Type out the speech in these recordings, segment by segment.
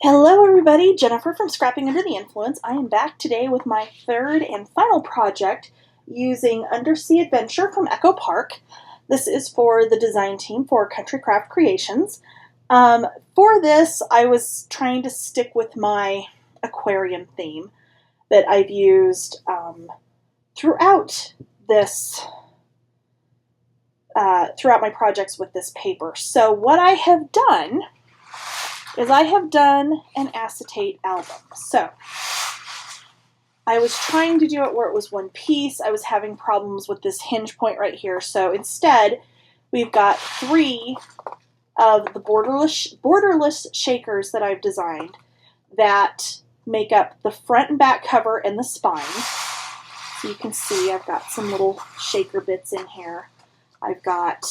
Hello everybody, Jennifer from Scrapping Under the Influence. I am back today with my third and final project using Undersea Adventure from Echo Park. This is for the design team for Country Craft Creations. For this, I was trying to stick with my aquarium theme that I've used throughout my projects with this paper. So what I have done is I have done an acetate album. So I was trying to do it where it was one piece. I was having problems with this hinge point right here. So instead, we've got 3 of the borderless shakers that I've designed that make up the front and back cover and the spine. So you can see I've got some little shaker bits in here. I've got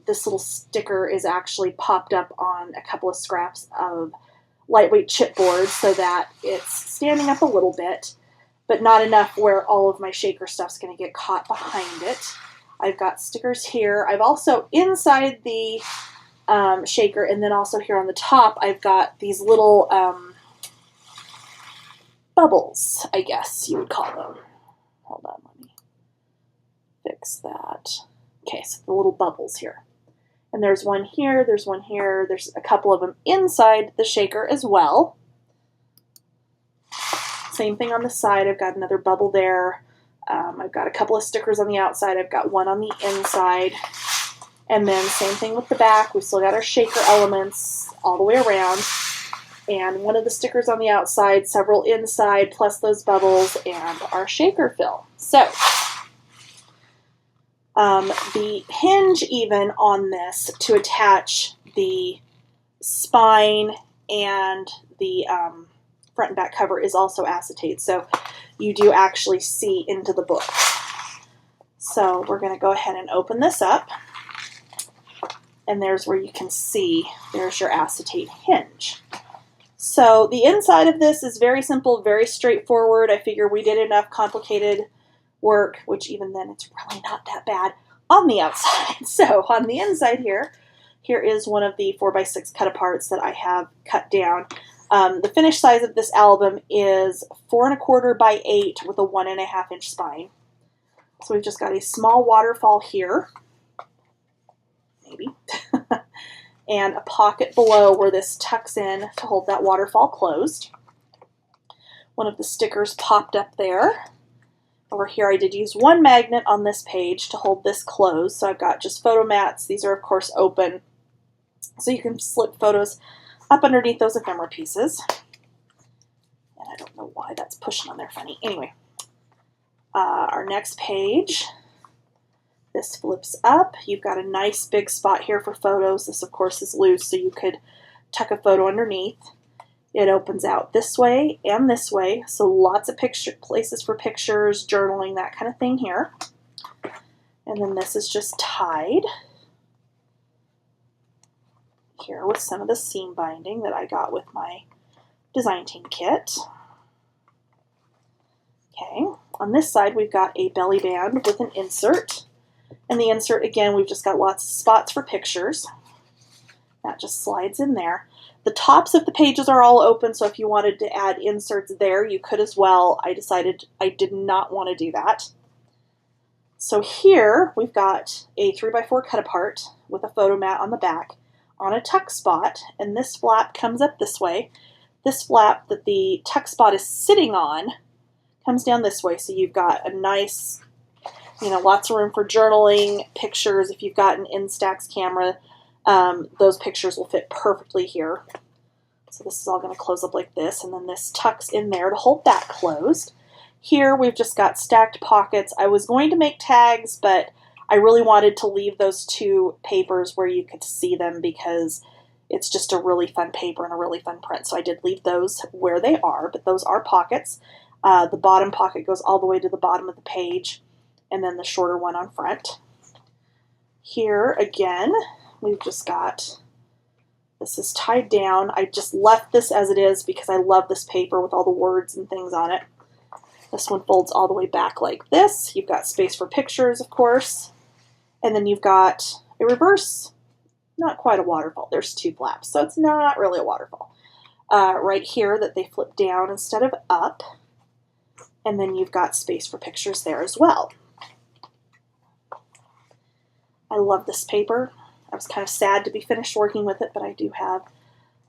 this little sticker is actually popped up on a couple of scraps of lightweight chipboard so that it's standing up a little bit, but not enough where all of my shaker stuff's going to get caught behind it. I've got stickers here. I've also, inside the shaker and then also here on the top, I've got these little bubbles, I guess you would call them. Hold on, let me fix that. Okay, so the little bubbles here. And there's one here, there's one here, there's a couple of them inside the shaker as well. Same thing on the side, I've got another bubble there. I've got a couple of stickers on the outside, I've got one on the inside. And then same thing with the back, we've still got our shaker elements all the way around. And one of the stickers on the outside, several inside, plus those bubbles, and our shaker fill. So, the hinge even on this to attach the spine and the front and back cover is also acetate, so you do actually see into the book. So we're going to go ahead and open this up, and there's where you can see there's your acetate hinge. So the inside of this is very simple, very straightforward. I figure we did enough complicated work, which even then it's really not that bad, on the outside. So on the inside here is one of the 4x6 cut aparts that I have cut down. The finished size of this album is 4 1/4 by 8 with a 1.5 inch spine. So we've just got a small waterfall here, maybe, and a pocket below where this tucks in to hold that waterfall closed. One of the stickers popped up there. Over here I did use one magnet on this page to hold this closed, so I've got just photo mats. These are of course open, so you can slip photos up underneath those ephemera pieces. And I don't know why that's pushing on there funny. Anyway, our next page, this flips up. You've got a nice big spot here for photos. This of course is loose, so you could tuck a photo underneath. It opens out this way and this way, so lots of places for pictures, journaling, that kind of thing here. And then this is just tied here with some of the seam binding that I got with my design team kit. Okay, on this side we've got a belly band with an insert. And the insert, again, we've just got lots of spots for pictures. That just slides in there. The tops of the pages are all open, so if you wanted to add inserts there, you could as well. I decided I did not want to do that. So here we've got a 3x4 cut apart with a photo mat on the back on a tuck spot, and this flap comes up this way. This flap that the tuck spot is sitting on comes down this way, so you've got a nice, lots of room for journaling, pictures. If you've got an Instax camera, those pictures will fit perfectly here. So this is all going to close up like this, and then this tucks in there to hold that closed. Here we've just got stacked pockets. I was going to make tags, but I really wanted to leave those 2 papers where you could see them because it's just a really fun paper and a really fun print. So I did leave those where they are, but those are pockets. The bottom pocket goes all the way to the bottom of the page, and then the shorter one on front. Here again, we've just got, this is tied down. I just left this as it is because I love this paper with all the words and things on it. This one folds all the way back like this. You've got space for pictures, of course. And then you've got a reverse, not quite a waterfall. There's 2 flaps, so it's not really a waterfall. right here that they flip down instead of up. And then you've got space for pictures there as well. I love this paper. I was kind of sad to be finished working with it, but I do have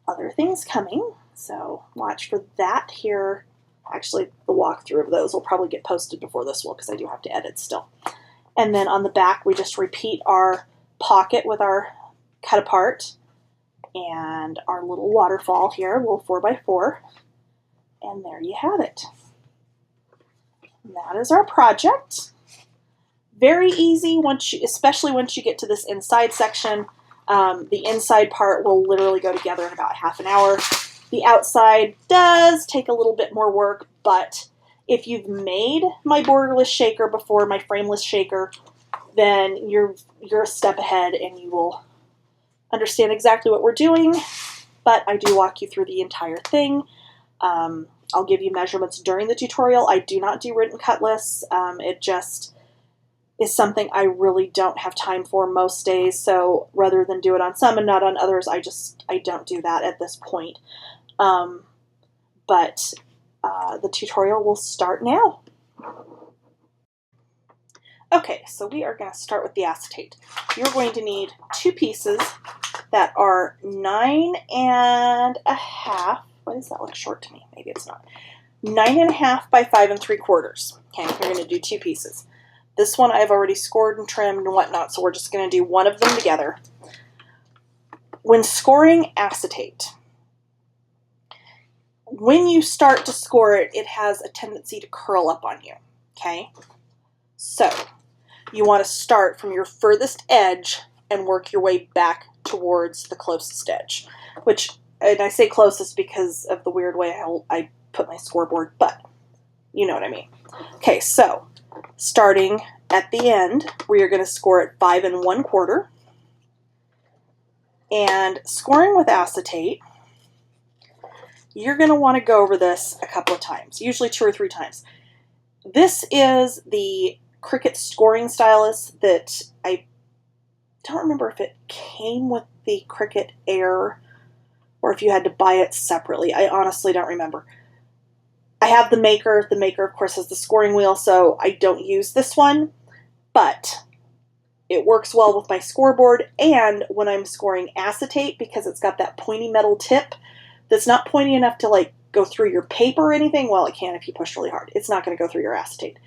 other things coming. So watch for that here. Actually, the walkthrough of those will probably get posted before this will because I do have to edit still. And then on the back, we just repeat our pocket with our cut apart and our little waterfall here, little 4x4. And there you have it. And that is our project. Very easy, especially once you get to this inside section. The inside part will literally go together in about half an hour. The outside does take a little bit more work, but if you've made my borderless shaker before, my frameless shaker, then you're a step ahead and you will understand exactly what we're doing. But I do walk you through the entire thing. I'll give you measurements during the tutorial. I do not do written cut lists. It just is something I really don't have time for most days. So rather than do it on some and not on others, I don't do that at this point. But the tutorial will start now. Okay, so we are going to start with the acetate. You're going to need 2 pieces that are 9.5. Why does that look short to me? Maybe it's not. 9.5 by 5 3/4. Okay, we're going to do 2 pieces. This one I've already scored and trimmed and whatnot, so we're just going to do one of them together. When scoring acetate, when you start to score it, it has a tendency to curl up on you, okay? So you want to start from your furthest edge and work your way back towards the closest edge, and I say closest because of the weird way I put my scoreboard, but you know what I mean. Okay, so starting at the end, we are going to score at 5 1/4. And scoring with acetate, you're going to want to go over this a couple of times, usually 2 or 3 times. This is the Cricut scoring stylus that I don't remember if it came with the Cricut Air or if you had to buy it separately. I honestly don't remember. I have the Maker. The Maker, of course, has the scoring wheel, so I don't use this one, but it works well with my scoreboard and when I'm scoring acetate because it's got that pointy metal tip that's not pointy enough to like go through your paper or anything. Well, it can if you push really hard. It's not going to go through your acetate.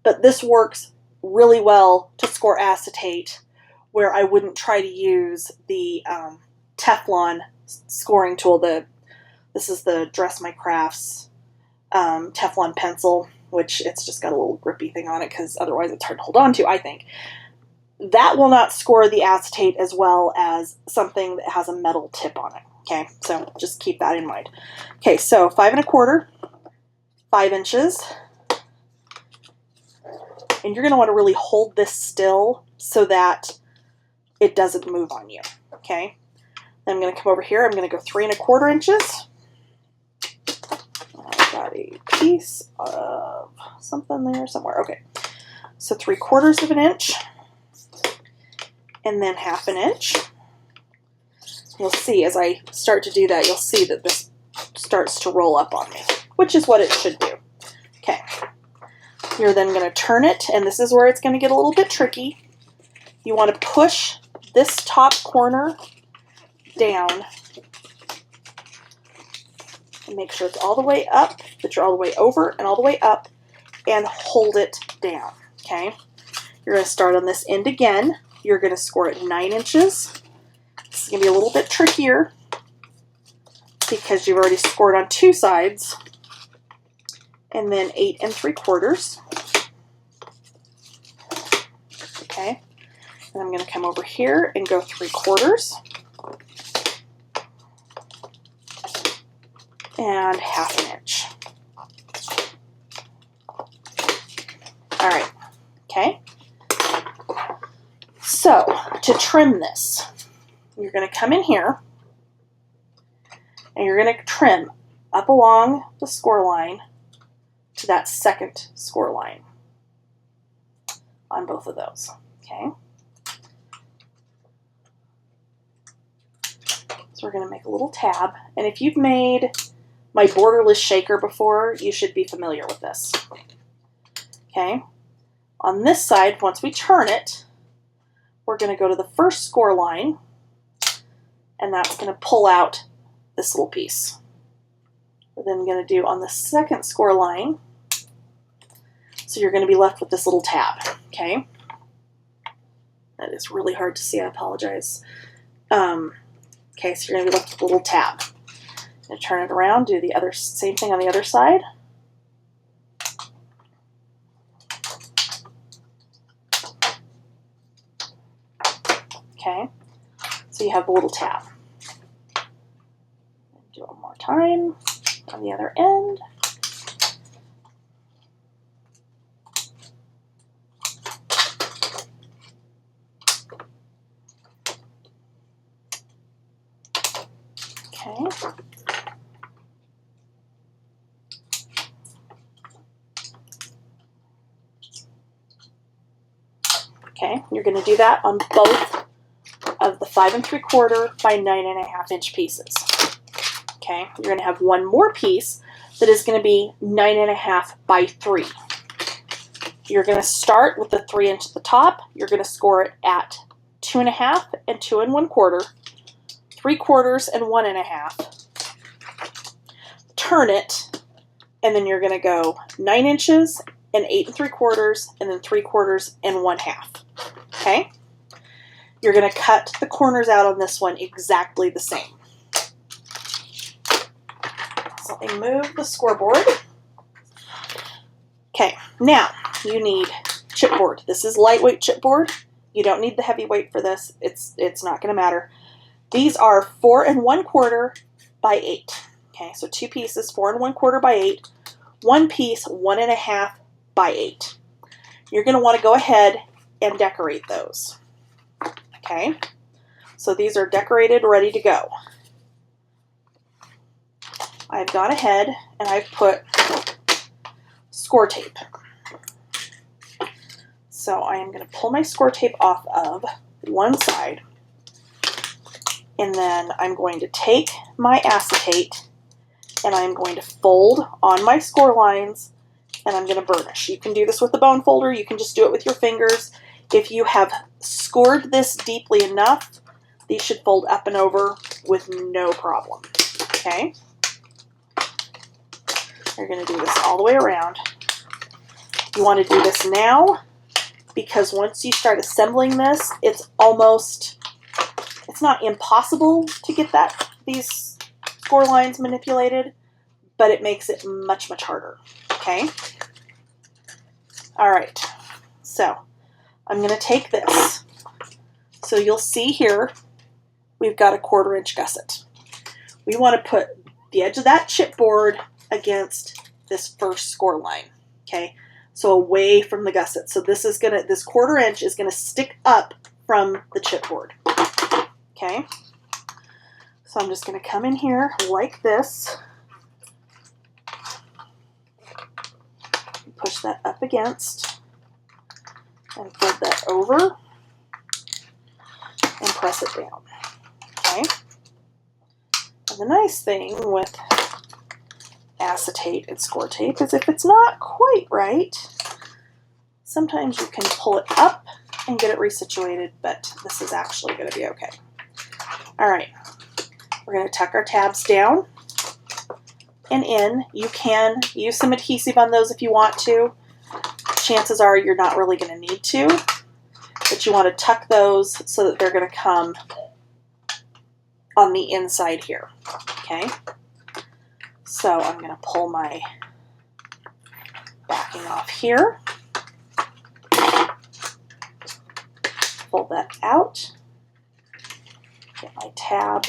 But this works really well to score acetate where I wouldn't try to use the Teflon scoring tool. This is the Dress My Crafts Teflon pencil, which it's just got a little grippy thing on it because otherwise it's hard to hold on to, I think. That will not score the acetate as well as something that has a metal tip on it. Okay, so just keep that in mind. Okay, so 5 1/4, 5 inches. And you're going to want to really hold this still so that it doesn't move on you. Okay, then I'm going to come over here. I'm going to go 3 1/4 inches. I've got a piece of something there somewhere. Okay, so 3/4 of an inch. And then 1/2 inch. You'll see as I start to do that, you'll see that this starts to roll up on me, which is what it should do. Okay. You're then going to turn it, and this is where it's going to get a little bit tricky. You want to push this top corner down and make sure it's all the way up, that you're all the way over and all the way up, and hold it down. Okay. You're going to start on this end again. You're going to score at 9 inches. This is going to be a little bit trickier because you've already scored on 2 sides. And then 8 3/4. Okay. And I'm going to come over here and go 3/4. And 1/2 inch. All right. Okay. So, to trim this, you're going to come in here and you're going to trim up along the score line to that second score line on both of those. Okay. So So we're going to make a little tab. And if you've made my borderless shaker before, you should be familiar with this. Okay. On this side, once we turn it, we're going to go to the first score line, and that's going to pull out this little piece. We're then going to do on the second score line, so you're going to be left with this little tab, okay? That is really hard to see, I apologize. Okay, so you're going to be left with a little tab. And turn it around, do the same thing on the other side. Okay, so you have the little tab. Do it one more time on the other end. Okay. Okay, you're going to do that on both of the 5 3/4 by 9 1/2 inch pieces. Okay, you're going to have one more piece that is going to be 9 1/2 by 3. You're going to start with the 3 inch at the top. You're going to score it at 2 1/2 and 2 1/4, 3/4 and 1 1/2. Turn it, and then you're going to go 9 inches and 8 3/4, and then 3/4 and 1/2. Okay? You're going to cut the corners out on this one exactly the same. So let me move the scoreboard. Okay, now you need chipboard. This is lightweight chipboard. You don't need the heavyweight for this. It's not going to matter. These are 4 1/4 by 8. Okay, so 2 pieces, 4 1/4 by 8. One piece, 1 1/2 by 8. You're going to want to go ahead and decorate those. Okay, so these are decorated, ready to go. I've gone ahead and I've put score tape. So I am going to pull my score tape off of one side, and then I'm going to take my acetate and I'm going to fold on my score lines, and I'm going to burnish. You can do this with a bone folder. You can just do it with your fingers. If you have scored this deeply enough, these should fold up and over with no problem. Okay? You're going to do this all the way around. You want to do this now because once you start assembling this, it's not impossible to get these score lines manipulated, but it makes it much, much harder. Okay? All right. So I'm going to take this. So you'll see here, we've got a 1/4 inch gusset. We want to put the edge of that chipboard against this first score line. Okay? So away from the gusset. So this 1/4 inch is going to stick up from the chipboard. Okay? So I'm just going to come in here like this. Push that up against and fold that over and press it down. Okay? And the nice thing with acetate and score tape is if it's not quite right, sometimes you can pull it up and get it resituated, but this is actually going to be okay. All right, we're going to tuck our tabs down and in. You can use some adhesive on those if you want to. Chances are you're not really going to need to, but you want to tuck those so that they're going to come on the inside here. Okay? So I'm going to pull my backing off here. Fold that out. Get my tab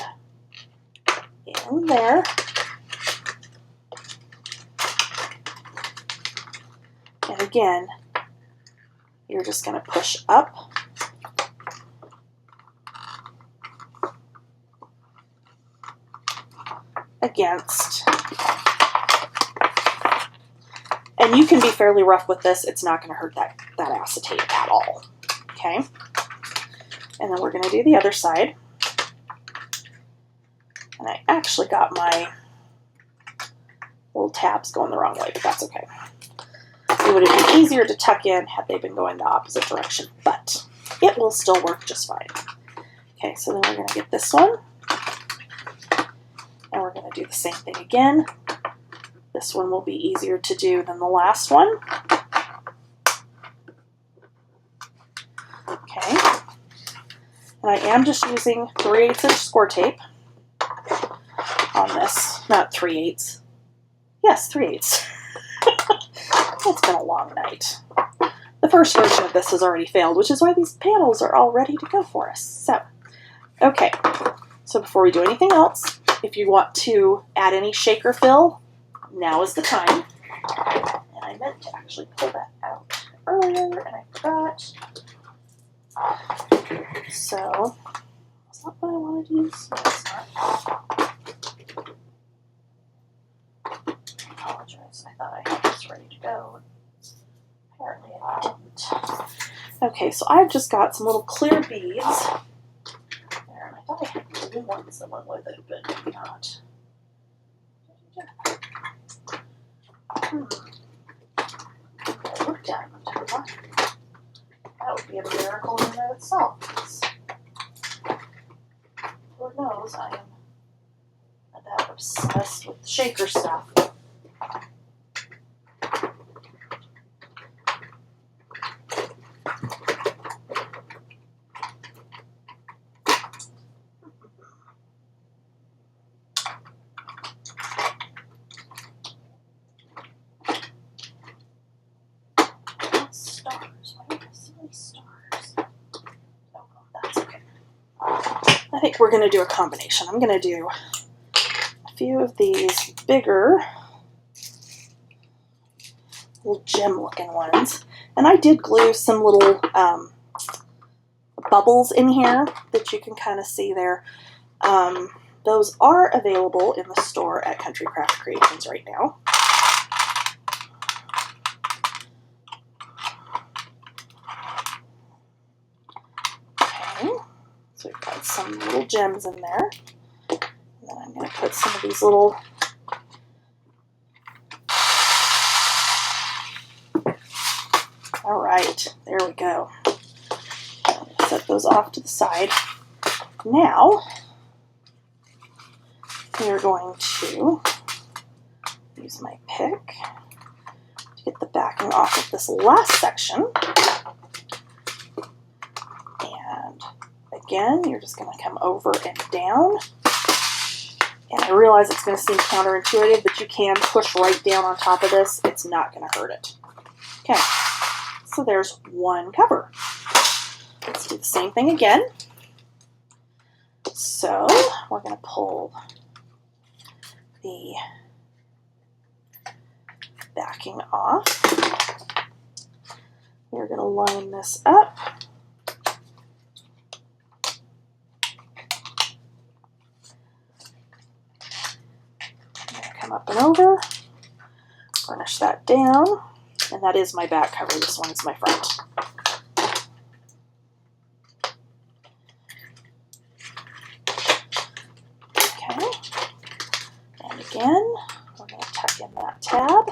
in there. And again, you're just going to push up against, and you can be fairly rough with this. It's not going to hurt that acetate at all. Okay, and then we're going to do the other side. And I actually got my little tabs going the wrong way, but that's okay. It would have been easier to tuck in had they been going the opposite direction, but it will still work just fine. Okay, so then we're going to get this one, and we're going to do the same thing again. This one will be easier to do than the last one. Okay, and I am just using 3/8 inch score tape on this, not 3/8. Yes, 3/8. It's been a long night. The first version of this has already failed, which is why these panels are all ready to go for us. So, okay, so before we do anything else, if you want to add any shaker fill, now is the time. And I meant to actually pull that out earlier, and I forgot. So, is that what I wanted to use? No, it's not. I apologize. I thought I had this ready to go. Apparently I didn't. Okay, so I've just got some little clear beads. There, and I thought I had blue ones that went with it, but maybe not. Okay, look down. That would be a miracle in and of itself. Lord knows I am that obsessed with shaker stuff. Stars. Why are there so many stars? Oh, that's okay. I think we're going to do a combination. I'm going to do a few of these bigger little gem looking ones. And I did glue some little bubbles in here that you can kind of see there. Those are available in the store at Country Craft Creations right now. Okay, so we've got some little gems in there. And then I'm going to put some of these little all right, there we go. Set those off to the side. Now, we are going to use my pick to get the backing off of this last section. And again, you're just going to come over and down. And I realize it's going to seem counterintuitive, but you can push right down on top of this. It's not going to hurt it. Okay, so there's one cover. Let's do the same thing again. So we're going to pull the backing off. We're going to line this up. Come up and over, burnish that down, and that is my back cover. This one is my front. Okay, and again, we're going to tuck in that tab.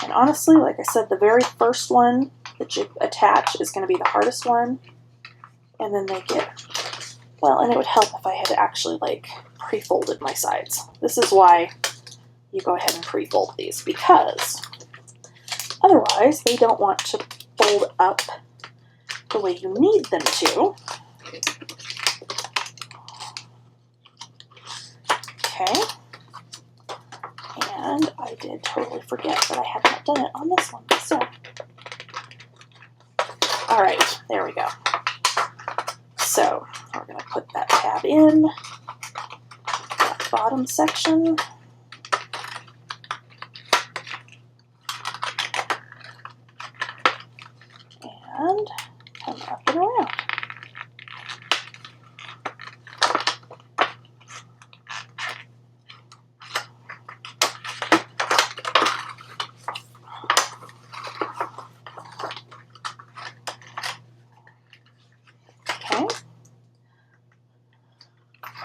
And honestly, like I said, the very first one that you attach is going to be the hardest one, and then they get, well, and it would help if I had actually like pre-folded my sides. This is why you go ahead and pre-fold these, because otherwise they don't want to fold up the way you need them to. Okay, and I did totally forget that I had not done it on this one. So, all right, there we go. So we're going to put that tab in, that bottom section. And come up and around.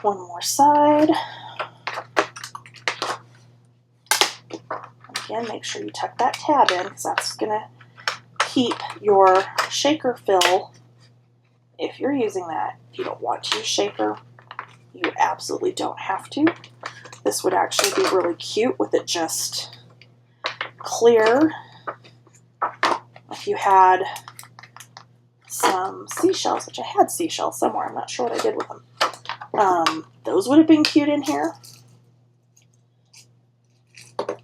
One more side. Again, make sure you tuck that tab in because that's going to keep your shaker fill. If you're using that, if you don't want to use shaker, you absolutely don't have to. This would actually be really cute with it just clear. If you had some seashells, which I had seashells somewhere, I'm not sure what I did with them. Those would have been cute in here. Okay.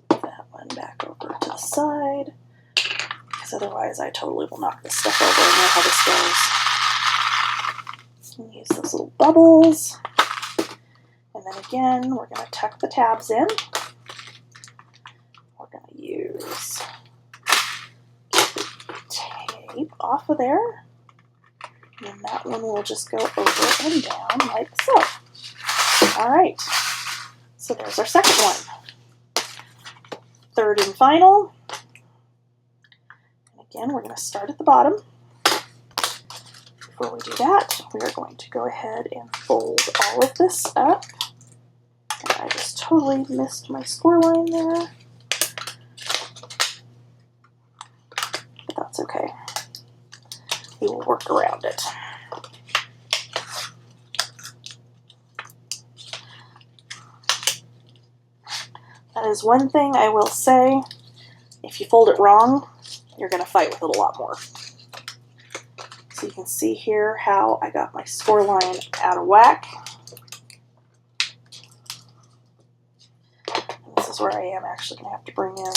That one back over to the side, because otherwise I totally will knock this stuff over. I know how this goes. Use those little bubbles. And then again, we're going to tuck the tabs in. We're going to use tape off of there. And then that one will just go over and down like so. All right. So there's our second one. Third and final. And again, we're going to start at the bottom. Before we do that, we are going to go ahead and fold all of this up. And I just totally missed my score line there. But that's okay. We will work around it. That is one thing I will say. If you fold it wrong, you're going to fight with it a lot more. So you can see here how I got my score line out of whack. And this is where I am actually going to have to bring in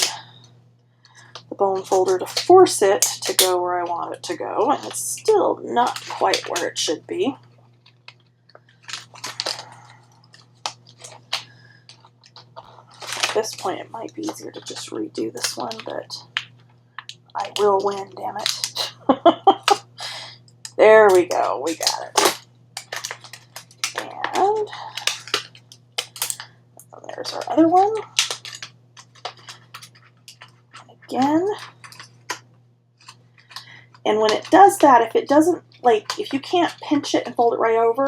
the bone folder to force it to go where I want it to go. And it's still not quite where it should be. At this point, it might be easier to just redo this one, but I will win, damn it. There we go, we got it. And there's our other one. And again. And when it does that, if it doesn't, like, if you can't pinch it and fold it right over,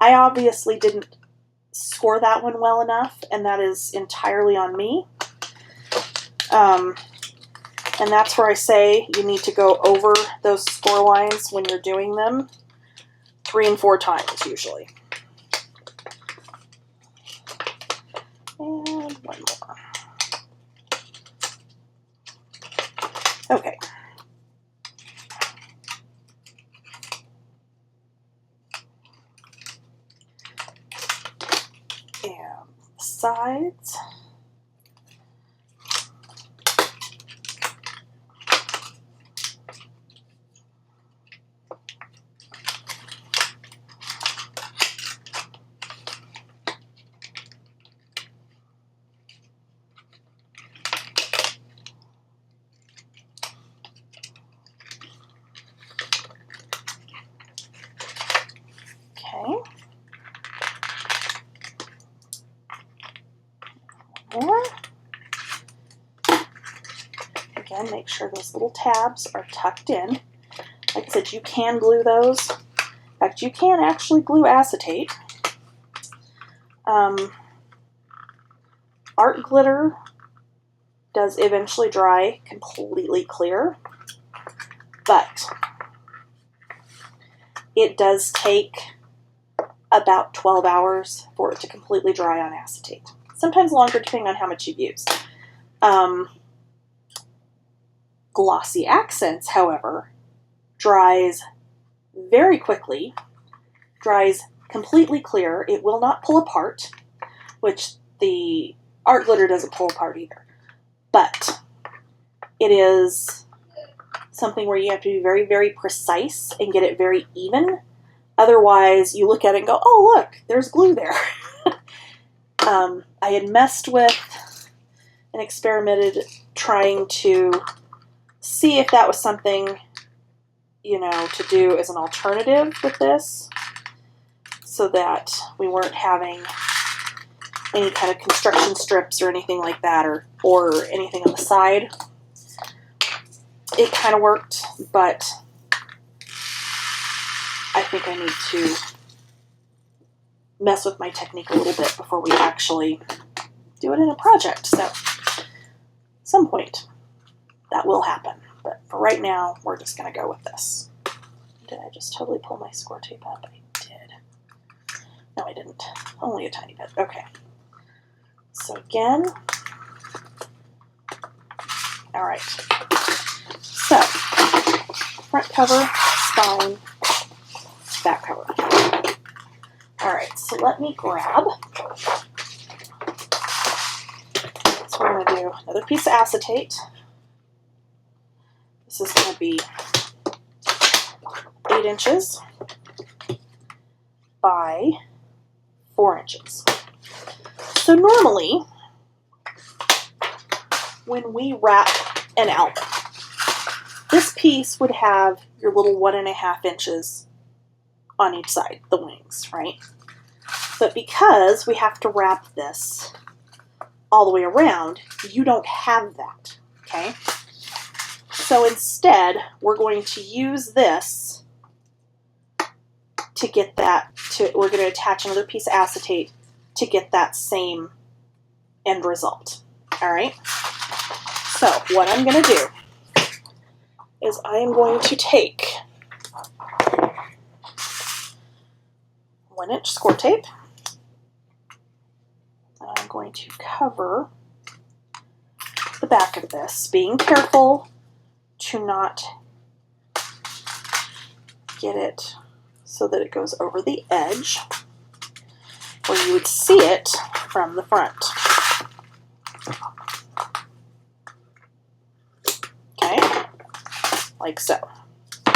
I obviously didn't score that one well enough, and that is entirely on me. And that's where I say you need to go over those score lines when you're doing them 3 and 4 times usually. And one more. Okay. And the sides. More. Again, make sure those little tabs are tucked in. Like I said, you can glue those. In fact, you can actually glue acetate. Art glitter does eventually dry completely clear, but it does take about 12 hours for it to completely dry on acetate. Sometimes longer depending on how much you've used. Glossy accents, however, dries very quickly, dries completely clear. It will not pull apart, which the art glitter doesn't pull apart either. But it is something where you have to be very, very precise and get it very even. Otherwise, you look at it and go, oh, look, there's glue there. I had messed with and experimented trying to see if that was something, you know, to do as an alternative with this so that we weren't having any kind of construction strips or anything like that, or anything on the side. It kind of worked, but I think I need to mess with my technique a little bit before we actually do it in a project. So at some point that will happen. But for right now, we're just going to go with this. Did I just totally pull my score tape up? I did. No, I didn't. Only a tiny bit. Okay. So again, all right. So front cover, spine, back cover. All right, so let me grab. So we're going to do another piece of acetate. This is going to be 8 inches by 4 inches. So normally, when we wrap an album, this piece would have your little 1.5 inches on each side, the wings, right? But because we have to wrap this all the way around, you don't have that, okay? So instead, we're going to use this to get that, we're going to attach another piece of acetate to get that same end result, all right? So what I'm going to do is I am going to take 1-inch score tape, and I'm going to cover the back of this, being careful to not get it so that it goes over the edge where you would see it from the front. Okay, like so. I'm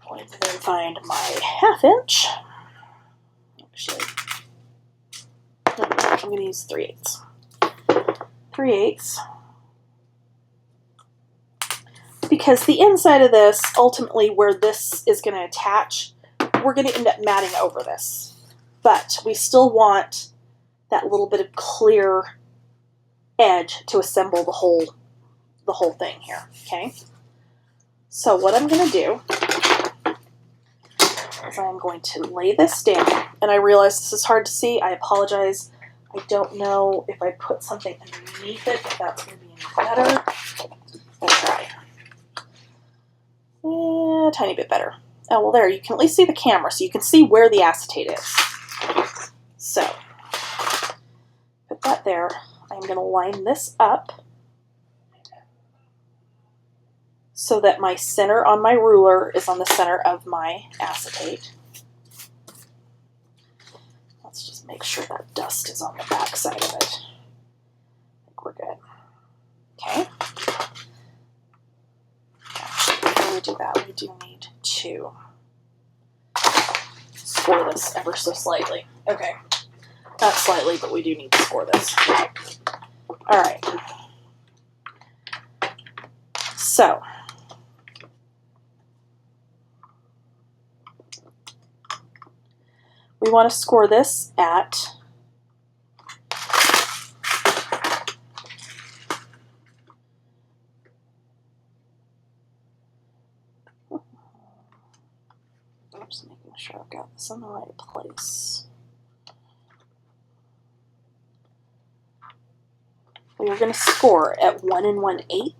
going to then find my 1/2 inch. Actually, no, I'm going to use 3/8. 3/8. Because the inside of this, ultimately where this is going to attach, we're going to end up matting over this. But we still want that little bit of clear edge to assemble the whole thing here, okay? So what I'm going to do is I'm going to lay this down, and I realize this is hard to see. I apologize. I don't know if I put something underneath it, if that's going to be any better. We'll try. A tiny bit better. Oh, well, there, you can at least see the camera, so you can see where the acetate is. So, put that there. I'm going to line this up so that my center on my ruler is on the center of my acetate. Let's just make sure that dust is on the back side of it. I think we're good. Okay. Actually, before we do that, we do need to score this ever so slightly. Okay. Not slightly, but we do need to score this. All right. So, we want to score this at just making sure I've got this in the right place. We are going to score at 1 1/8.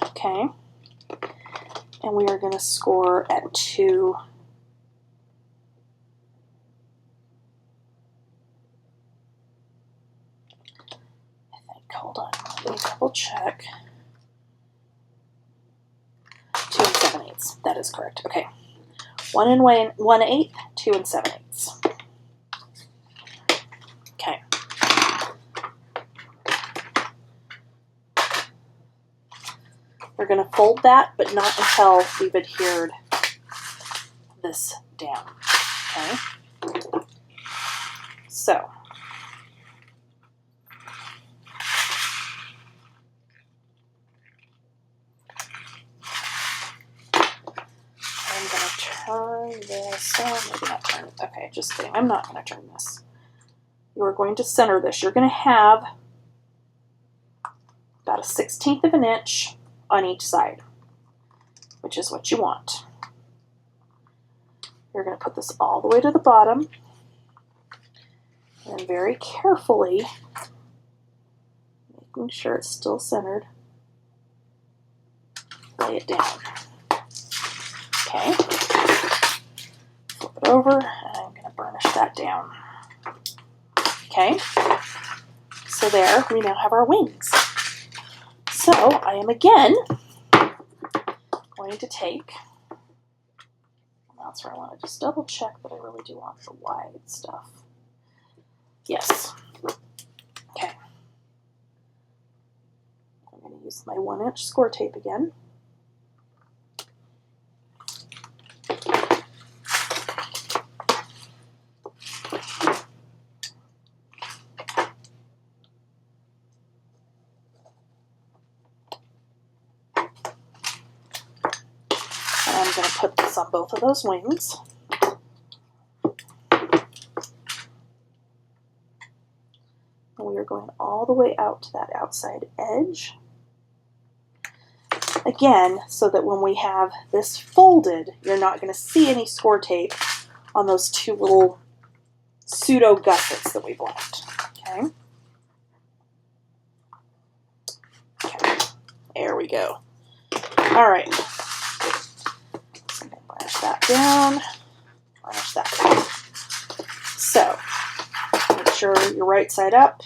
Okay. And we are going to score at 2. I think, hold on, let me double check. 2 7/8. That is correct. Okay. 1 1/8, 2 7/8. Okay. We're going to fold that, but not until we've adhered this down. Okay. So, I'm going to turn this, maybe not turn it. Okay, just kidding. I'm not going to turn this. You are going to center this. You're going to have about 1/16 of an inch on each side, which is what you want. You're going to put this all the way to the bottom and very carefully, making sure it's still centered, lay it down. Okay, flip it over, and I'm going to burnish that down. Okay, so there we now have our wings. So I am again going to take, that's where I want to just double check that I really do want the wide stuff. Yes. Okay. I'm going to use my 1-inch score tape again. I'm going to put this on both of those wings. And we are going all the way out to that outside edge. Again, so that when we have this folded, you're not going to see any score tape on those two little pseudo gussets that we've left. Okay. Okay. There we go. All right. Burnish that down, burnish that down. So, make sure you're right side up.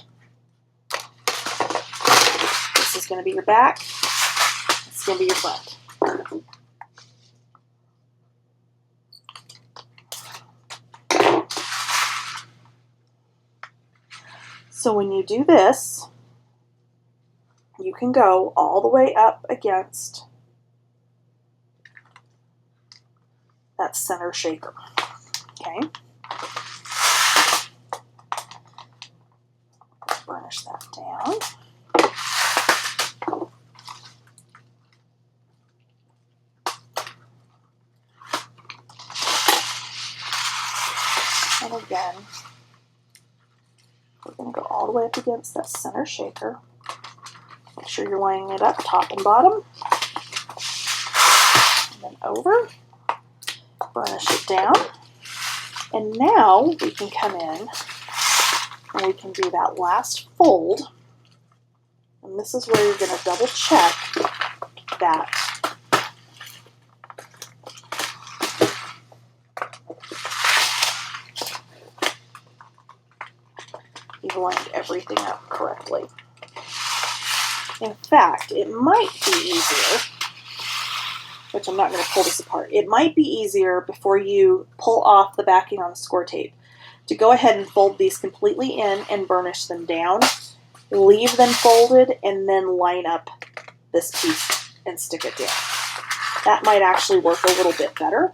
This is going to be your back. This is going to be your front. So when you do this, you can go all the way up against that center shaker. Okay. Burnish that down. And again, we're going to go all the way up against that center shaker. Make sure you're lining it up top and bottom. And then over. Burnish it down. And now we can come in and we can do that last fold. And this is where you're going to double check that you've lined everything up correctly. In fact, it might be easier, which I'm not going to pull this apart, it might be easier before you pull off the backing on the score tape to go ahead and fold these completely in and burnish them down, leave them folded, and then line up this piece and stick it down. That might actually work a little bit better,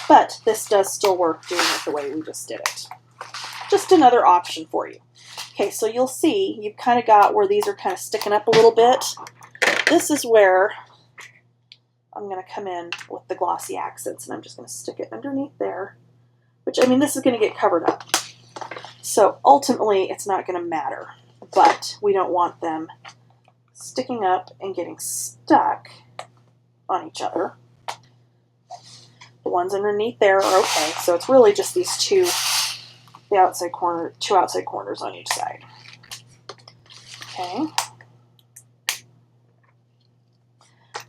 but this does still work doing it the way we just did it. Just another option for you. Okay, so you'll see you've kind of got where these are kind of sticking up a little bit. This is where I'm going to come in with the glossy accents, and I'm just going to stick it underneath there, which, I mean, this is going to get covered up. So ultimately, it's not going to matter, but we don't want them sticking up and getting stuck on each other. The ones underneath there are okay, so it's really just these two, the outside corner, two outside corners on each side. Okay.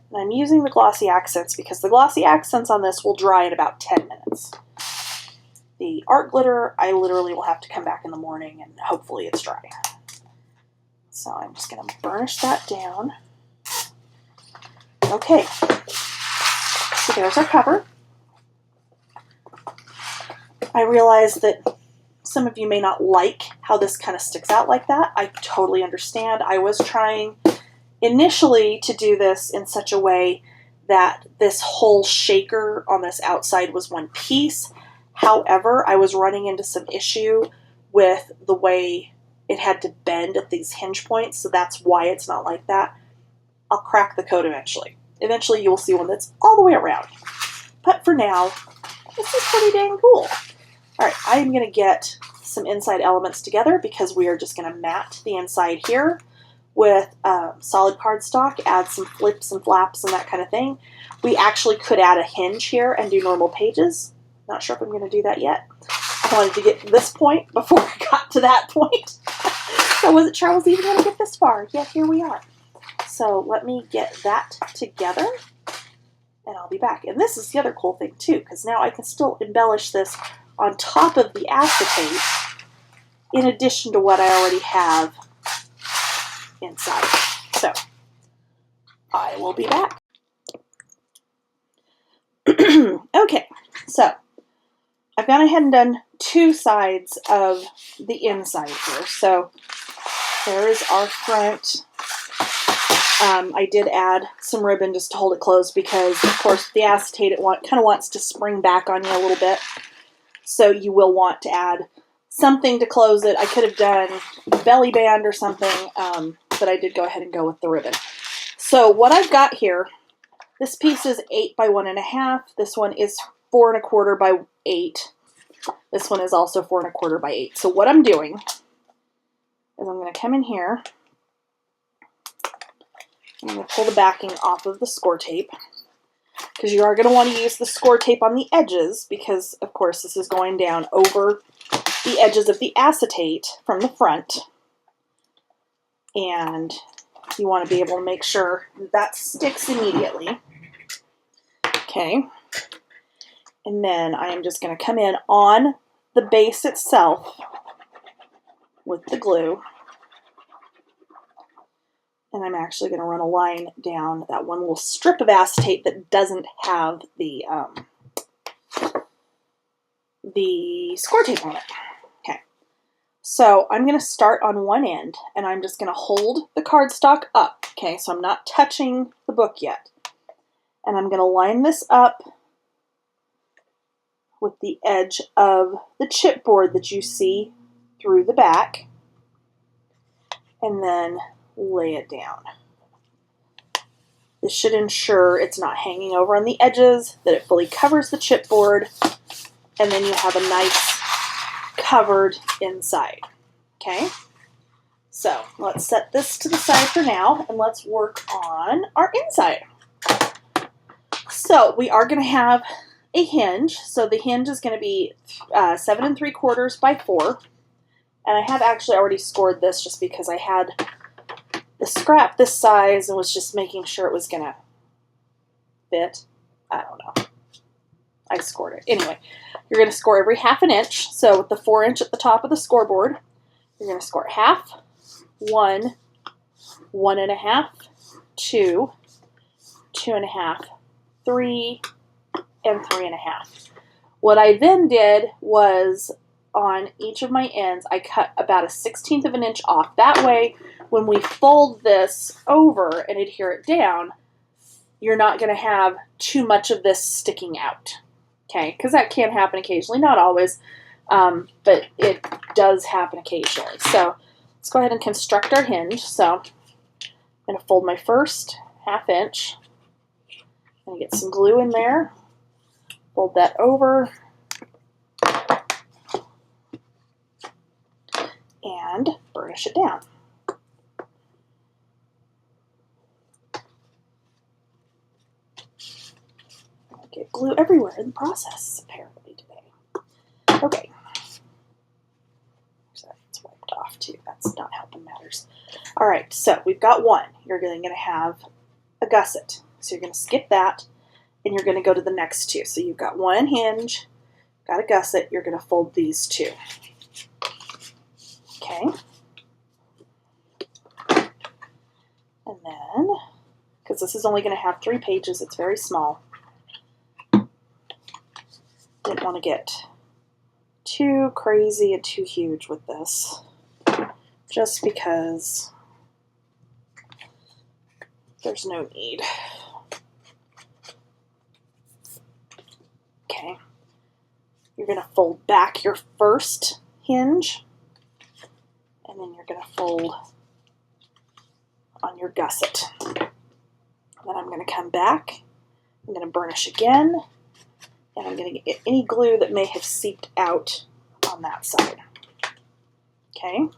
And I'm using the glossy accents because the glossy accents on this will dry in about 10 minutes. The art glitter, I literally will have to come back in the morning and hopefully it's dry. So I'm just going to burnish that down. Okay, so there's our cover. I realize that some of you may not like how this kind of sticks out like that. I totally understand. I was trying initially to do this in such a way that this whole shaker on this outside was one piece. However, I was running into some issue with the way it had to bend at these hinge points, so that's why it's not like that. I'll crack the code eventually. Eventually you will see one that's all the way around. But for now, this is pretty dang cool. Alright, I am going to get some inside elements together because we are just going to mat the inside here with solid cardstock, add some flips and flaps and that kind of thing. We actually could add a hinge here and do normal pages. Not sure if I'm going to do that yet. I wanted to get to this point before I got to that point. I wasn't sure I was even going to get this far, yet here we are. So let me get that together, and I'll be back. And this is the other cool thing too, because now I can still embellish this on top of the acetate in addition to what I already have inside. So I will be back. Okay, so I've gone ahead and done two sides of the inside here. So there's our front. I did add some ribbon just to hold it closed because, of course, the acetate it kind of wants to spring back on you a little bit. So you will want to add something to close it. I could have done a belly band or something, but I did go ahead and go with the ribbon. So what I've got here, this piece is 8 by 1.5. This one is 4 1/4 by 8. This one is also 4 1/4 by 8. So what I'm doing is I'm going to come in here. I'm going to pull the backing off of the score tape because you are going to want to use the score tape on the edges because, of course, this is going down over the edges of the acetate from the front. And you want to be able to make sure that sticks immediately. Okay. And then I am just going to come in on the base itself with the glue. And I'm actually going to run a line down that one little strip of acetate that doesn't have the score tape on it. Okay. So I'm going to start on one end, and I'm just going to hold the cardstock up. Okay, so I'm not touching the book yet. And I'm going to line this up with the edge of the chipboard that you see through the back, and then lay it down. This should ensure it's not hanging over on the edges, that it fully covers the chipboard, and then you have a nice covered inside. Okay, so let's set this to the side for now, and let's work on our inside. So we are going to have a hinge. So the hinge is going to be 7 3/4 by 4, and I have actually already scored this just because I had the scrap this size and was just making sure it was going to fit. I don't know. I scored it. Anyway, you're going to score every 1/2 inch. So with the 4 inch at the top of the scoreboard, you're going to score 1/2, 1, 1.5, 2, 2.5, 3, and 3.5. What I then did was on each of my ends, I cut about a 1/16 of an inch off. That way, when we fold this over and adhere it down, you're not going to have too much of this sticking out. Okay, because that can happen occasionally, not always, but it does happen occasionally. So let's go ahead and construct our hinge. So I'm going to fold my first 1/2 inch. I'm going to get some glue in there, fold that over, and burnish it down. I get glue everywhere in the process, apparently, today. Okay. So that's wiped off, too. That's not helping matters. All right, so we've got one. You're going to have a gusset. So you're going to skip that, and you're going to go to the next two. So you've got one hinge, got a gusset. You're going to fold these two. Okay. And then, because this is only going to have 3 pages, it's very small. Didn't want to get too crazy and too huge with this, just because there's no need. Okay. You're going to fold back your first hinge, and then you're going to fold on your gusset. Then I'm going to come back, I'm going to burnish again, and I'm going to get any glue that may have seeped out on that side. Okay.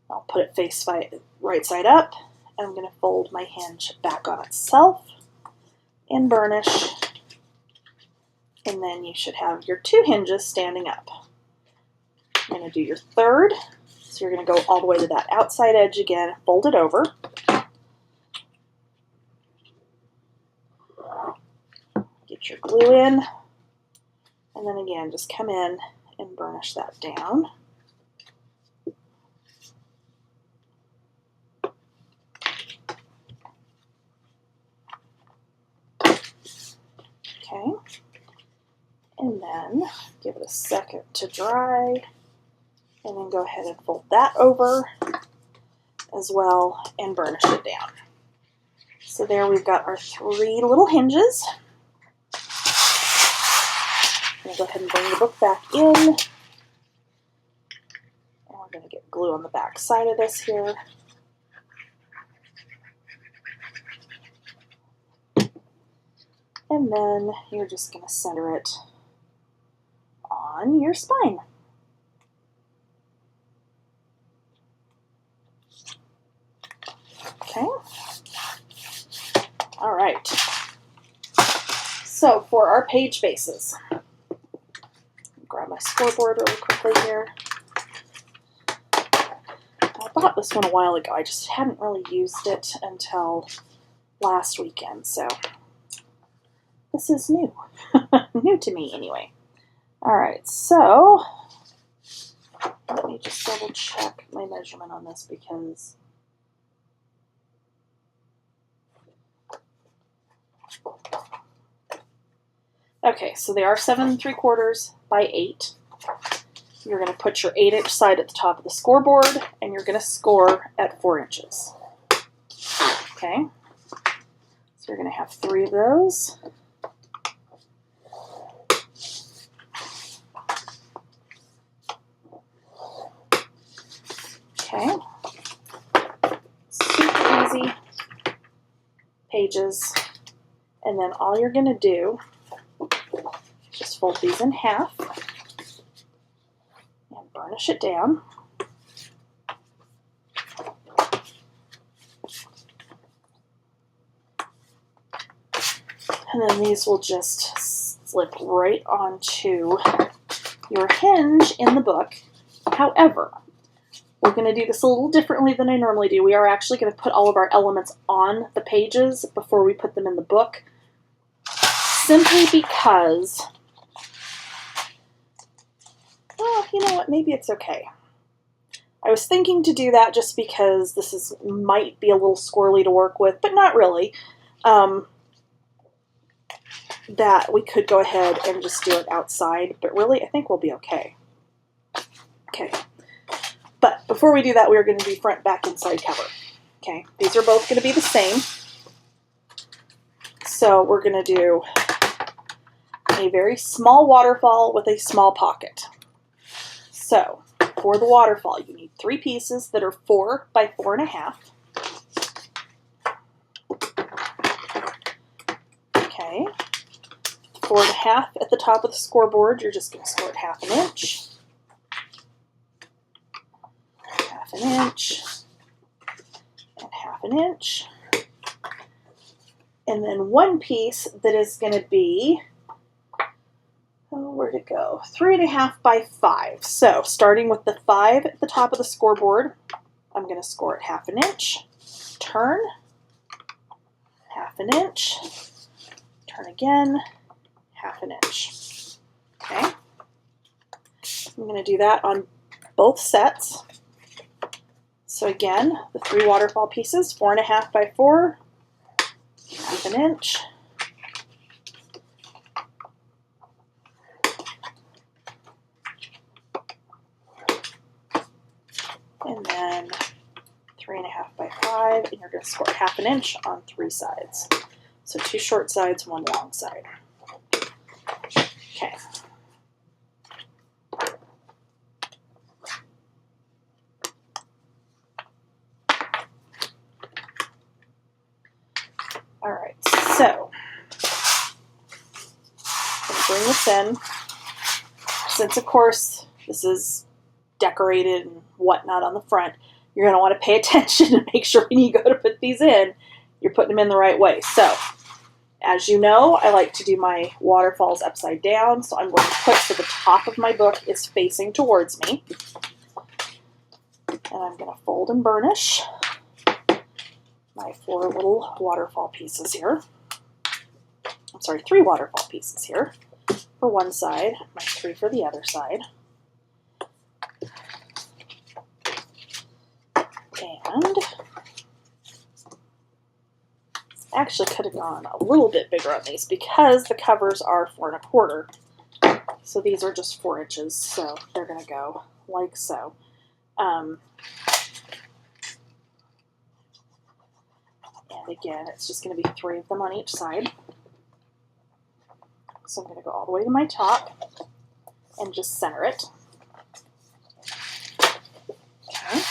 I'll put it right side up, and I'm going to fold my hinge back on itself and burnish, and then you should have your 2 hinges standing up. You're going to do your third, so you're going to go all the way to that outside edge again, fold it over. Get your glue in, and then again, just come in and burnish that down. Okay, and then give it a second to dry, and then go ahead and fold that over as well and burnish it down. So there we've got our 3 little hinges. I'm going to go ahead and bring the book back in, and we're going to get glue on the back side of this here. And then you're just going to center it on your spine. Okay. All right. So for our page bases, grab my scoreboard really quickly here. I bought this one a while ago. I just hadn't really used it until last weekend, so this is new. New to me anyway. All right, so let me just double check my measurement on this because okay, so they are 7 3/4 by 8. You're going to put your 8-inch side at the top of the scoreboard, and you're going to score at 4 inches. Okay, so you're going to have 3 of those. Okay, super easy pages, and then all you're going to do is just fold these in half and burnish it down. And then these will just slip right onto your hinge in the book. However, we're going to do this a little differently than I normally do. We are actually going to put all of our elements on the pages before we put them in the book, simply because, well, you know what, maybe it's okay. I was thinking to do that just because this might be a little squirrely to work with, but not really. That we could go ahead and just do it outside, but really I think we'll be okay. Okay. But before we do that, we're going to do front, back, and side cover. Okay, these are both going to be the same. So we're going to do a very small waterfall with a small pocket. So for the waterfall, you need 3 pieces that are 4 by 4.5. Okay, 4.5 at the top of the scoreboard, you're just going to score it 1/2 inch. 1/2 inch, and 1/2 inch. And then 1 piece that is going to be, oh, where'd it go? 3.5 by 5. So starting with the 5 at the top of the scoreboard, I'm going to score it 1/2 inch, turn, 1/2 inch, turn again, 1/2 inch. Okay, I'm going to do that on both sets. So again, the 3 waterfall pieces, 4.5 by 4, 1/2 inch, and then 3.5 by 5, and you're going to score 1/2 inch on 3 sides. So 2 short sides, 1 long side. Okay. All right, so I'm going to bring this in. Since, of course, this is decorated and whatnot on the front, you're going to want to pay attention and make sure when you go to put these in, you're putting them in the right way. So, as you know, I like to do my waterfalls upside down, so I'm going to put so the top of my book is facing towards me. And I'm going to fold and burnish my 4 little waterfall pieces here. I'm sorry, 3 waterfall pieces here for one side, my 3 for the other side. And actually could have gone a little bit bigger on these because the covers are 4 1/4. So these are just 4 inches, so they're going to go like so. And again, it's just going to be 3 of them on each side. So I'm going to go all the way to my top and just center it. Okay.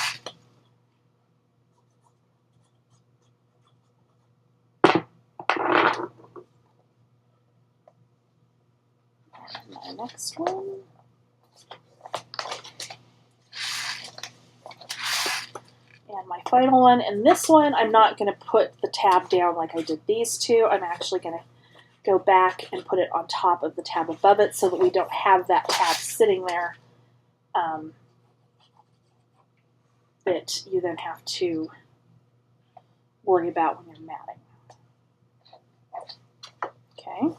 And my next one. And my final one. And this one, I'm not going to put the tab down like I did these two. I'm actually going to go back and put it on top of the tab above it so that we don't have that tab sitting there that you then have to worry about when you're matting. Okay.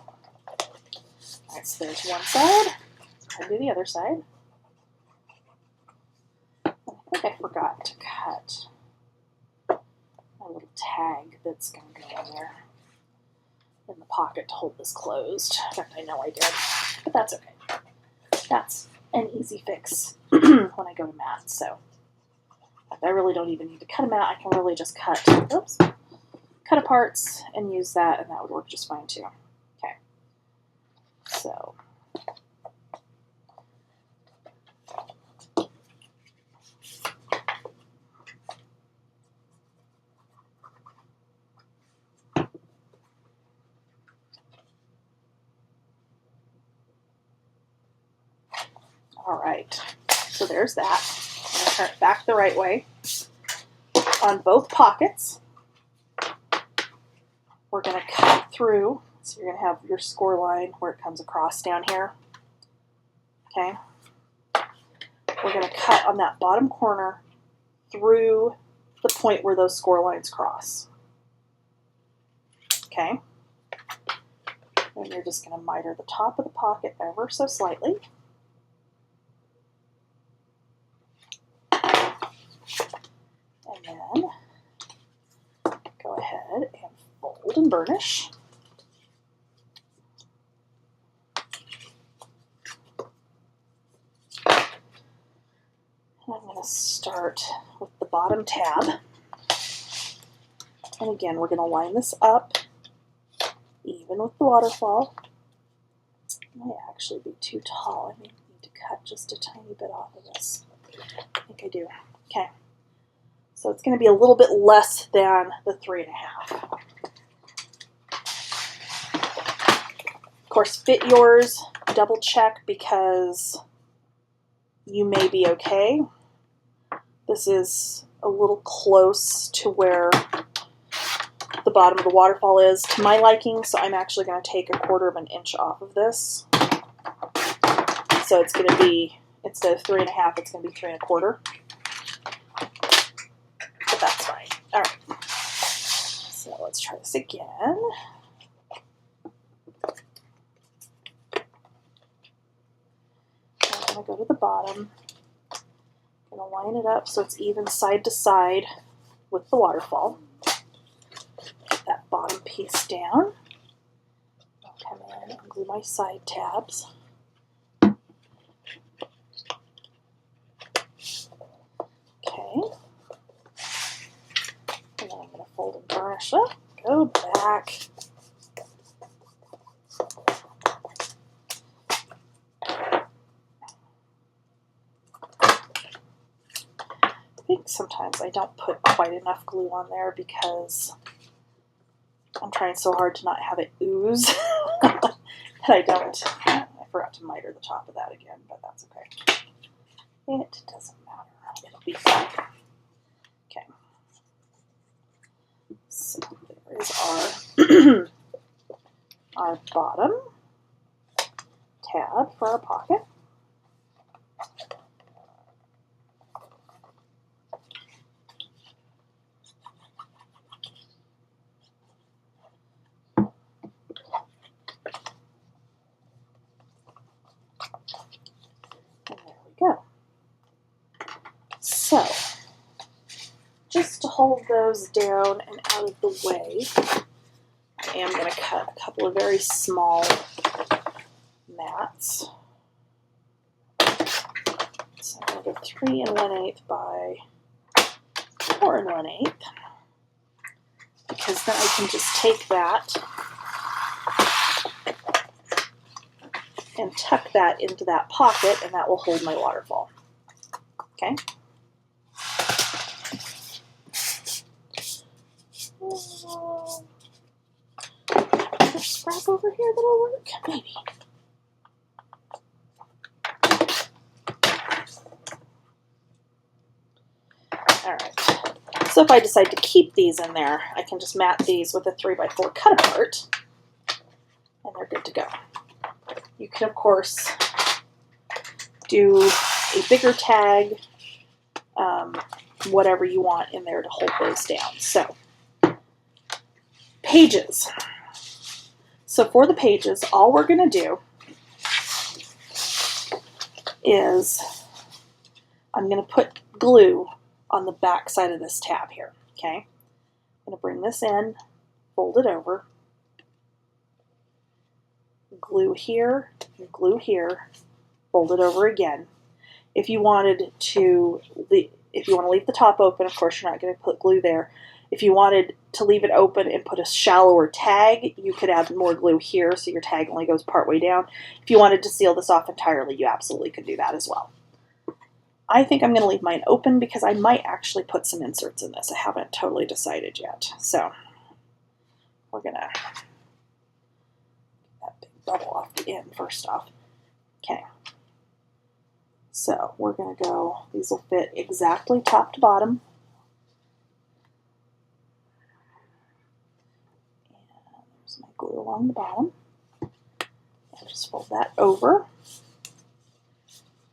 All right, so there's one side. Let's try to do the other side. I think I forgot to cut my little tag that's going to go in there in the pocket to hold this closed. In fact, I know I did, but that's okay. That's an easy fix when I go to mat. So I really don't even need to cut them out. I can really just cut parts and use that, and that would work just fine too. Okay. So all right. So there's that. I'm going to turn it back the right way on both pockets. We're going to cut through, so you're going to have your score line where it comes across down here. Okay. We're going to cut on that bottom corner through the point where those score lines cross. Okay. And you're just going to miter the top of the pocket ever so slightly. And then go ahead and fold and burnish. And I'm going to start with the bottom tab. And again, we're going to line this up even with the waterfall. It might actually be too tall. I may need to cut just a tiny bit off of this. I think I do. Okay. So it's going to be a little bit less than the 3 1/2. Of course, fit yours, double check because you may be okay. This is a little close to where the bottom of the waterfall is to my liking, so I'm actually going to take 1/4 inch off of this. So it's going to be, instead of 3 1/2, it's going to be 3 1/4. But that's fine. All right. So let's try this again. I'm going to go to the bottom. I'm going to line it up so it's even side to side with the waterfall. Get that bottom piece down. I'll come in and glue my side tabs. Okay. And then I'm going to fold and burnish up. Go back. I think sometimes I don't put quite enough glue on there because I'm trying so hard to not have it ooze that I don't. I forgot to miter the top of that again, but that's okay. It doesn't matter. It'll be fine. Okay. So there is our bottom tab for our pocket. And there we go. So, just to hold those down and out of the way, I am going to cut a couple of very small mats. So I'm going to go 3 1/8 by 4 1/8, because then I can just take that and tuck that into that pocket, and that will hold my waterfall. Okay. Scrap over here that'll work, maybe. Alright, so if I decide to keep these in there, I can just mat these with a 3x4 cut apart, and they're good to go. You can, of course, do a bigger tag, whatever you want in there to hold those down. So, pages. So for the pages, all we're going to do is I'm going to put glue on the back side of this tab here. Okay, I'm going to bring this in, fold it over, glue here, fold it over again. If you wanted to, if you want to leave the top open, of course you're not going to put glue there. If you wanted to leave it open and put a shallower tag, you could add more glue here so your tag only goes part way down. If you wanted to seal this off entirely, you absolutely could do that as well. I think I'm going to leave mine open because I might actually put some inserts in this. I haven't totally decided yet. So we're going to get that big bubble off the end first off. Okay. So we're going to go, these will fit exactly top to bottom. And there's my glue along the bottom. And just fold that over.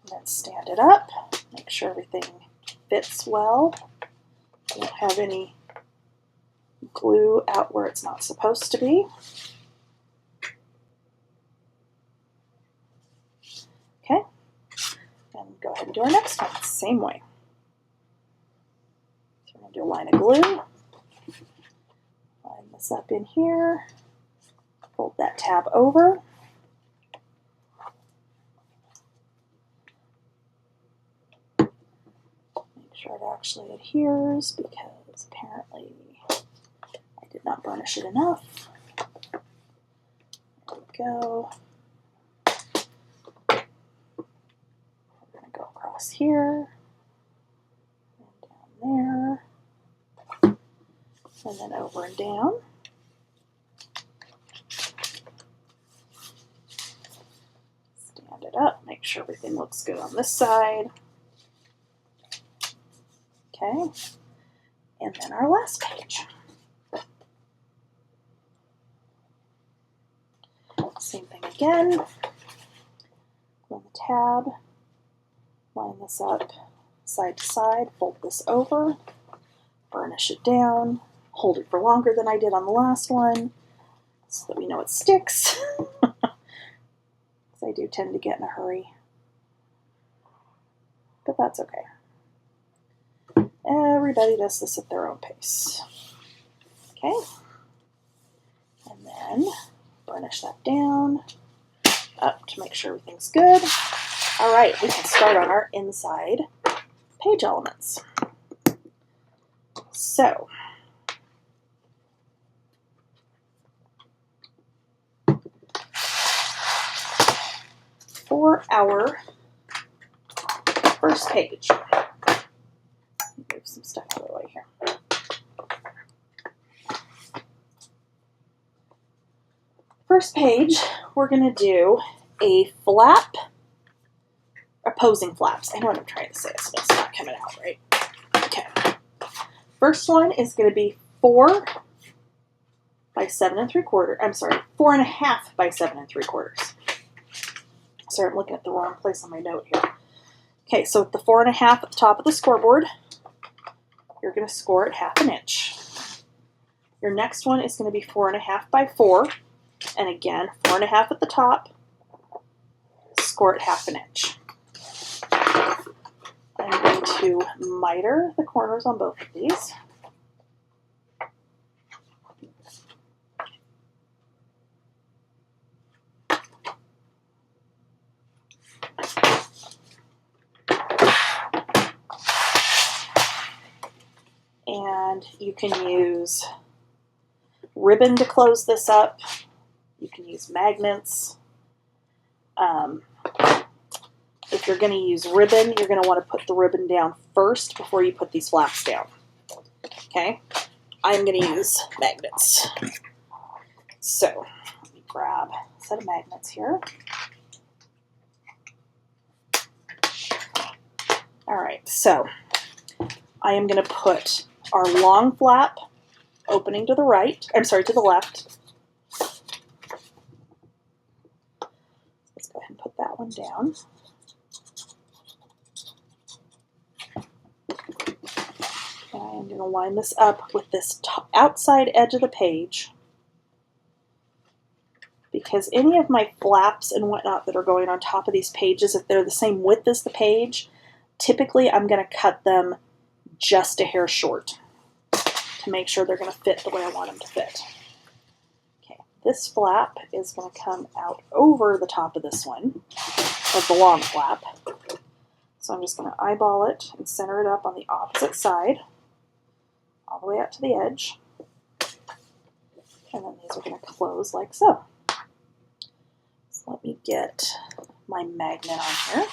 And then stand it up. Make sure everything fits well. Don't have any glue out where it's not supposed to be. Okay. And go ahead and do our next one, same way. So we're going to do a line of glue, line this up in here, fold that tab over, make sure it actually adheres because apparently I did not burnish it enough. There we go. Go across here, and down there, and then over and down. Stand it up, make sure everything looks good on this side. Okay, and then our last page. Same thing again. Go on the tab. Line this up side to side, fold this over, burnish it down, hold it for longer than I did on the last one so that we know it sticks. Because I do tend to get in a hurry. But that's okay. Everybody does this at their own pace. Okay. And then burnish that down, up to make sure everything's good. All right, we can start on our inside page elements. So, for our first page, move some stuff out of the way here. First page, we're going to do a flap. Opposing flaps. I know what I'm trying to say, so it's not coming out right. Okay. first one is going to be 4 by 7 3/4. I'm sorry, 4.5 by 7 3/4. Sorry, I'm looking at the wrong place on my note here. Okay, so with the 4.5 at the top of the scoreboard, you're going to score it 1/2 inch. Your next one is going to be 4.5 by 4, and again, 4.5 at the top, score it 1/2 inch. I'm going to miter the corners on both of these. And you can use ribbon to close this up. You can use magnets. If you're going to use ribbon, you're going to want to put the ribbon down first before you put these flaps down. Okay? I'm going to use magnets. So, let me grab a set of magnets here. Alright, so I am going to put our long flap opening to the right, I'm sorry, to the left. Let's go ahead and put that one down. And I'm going to line this up with this outside edge of the page, because any of my flaps and whatnot that are going on top of these pages, if they're the same width as the page, typically I'm going to cut them just a hair short to make sure they're going to fit the way I want them to fit. Okay, this flap is going to come out over the top of this one, of the long flap. So I'm just going to eyeball it and center it up on the opposite side, all the way out to the edge. And then these are going to close like so. So let me get my magnet on here.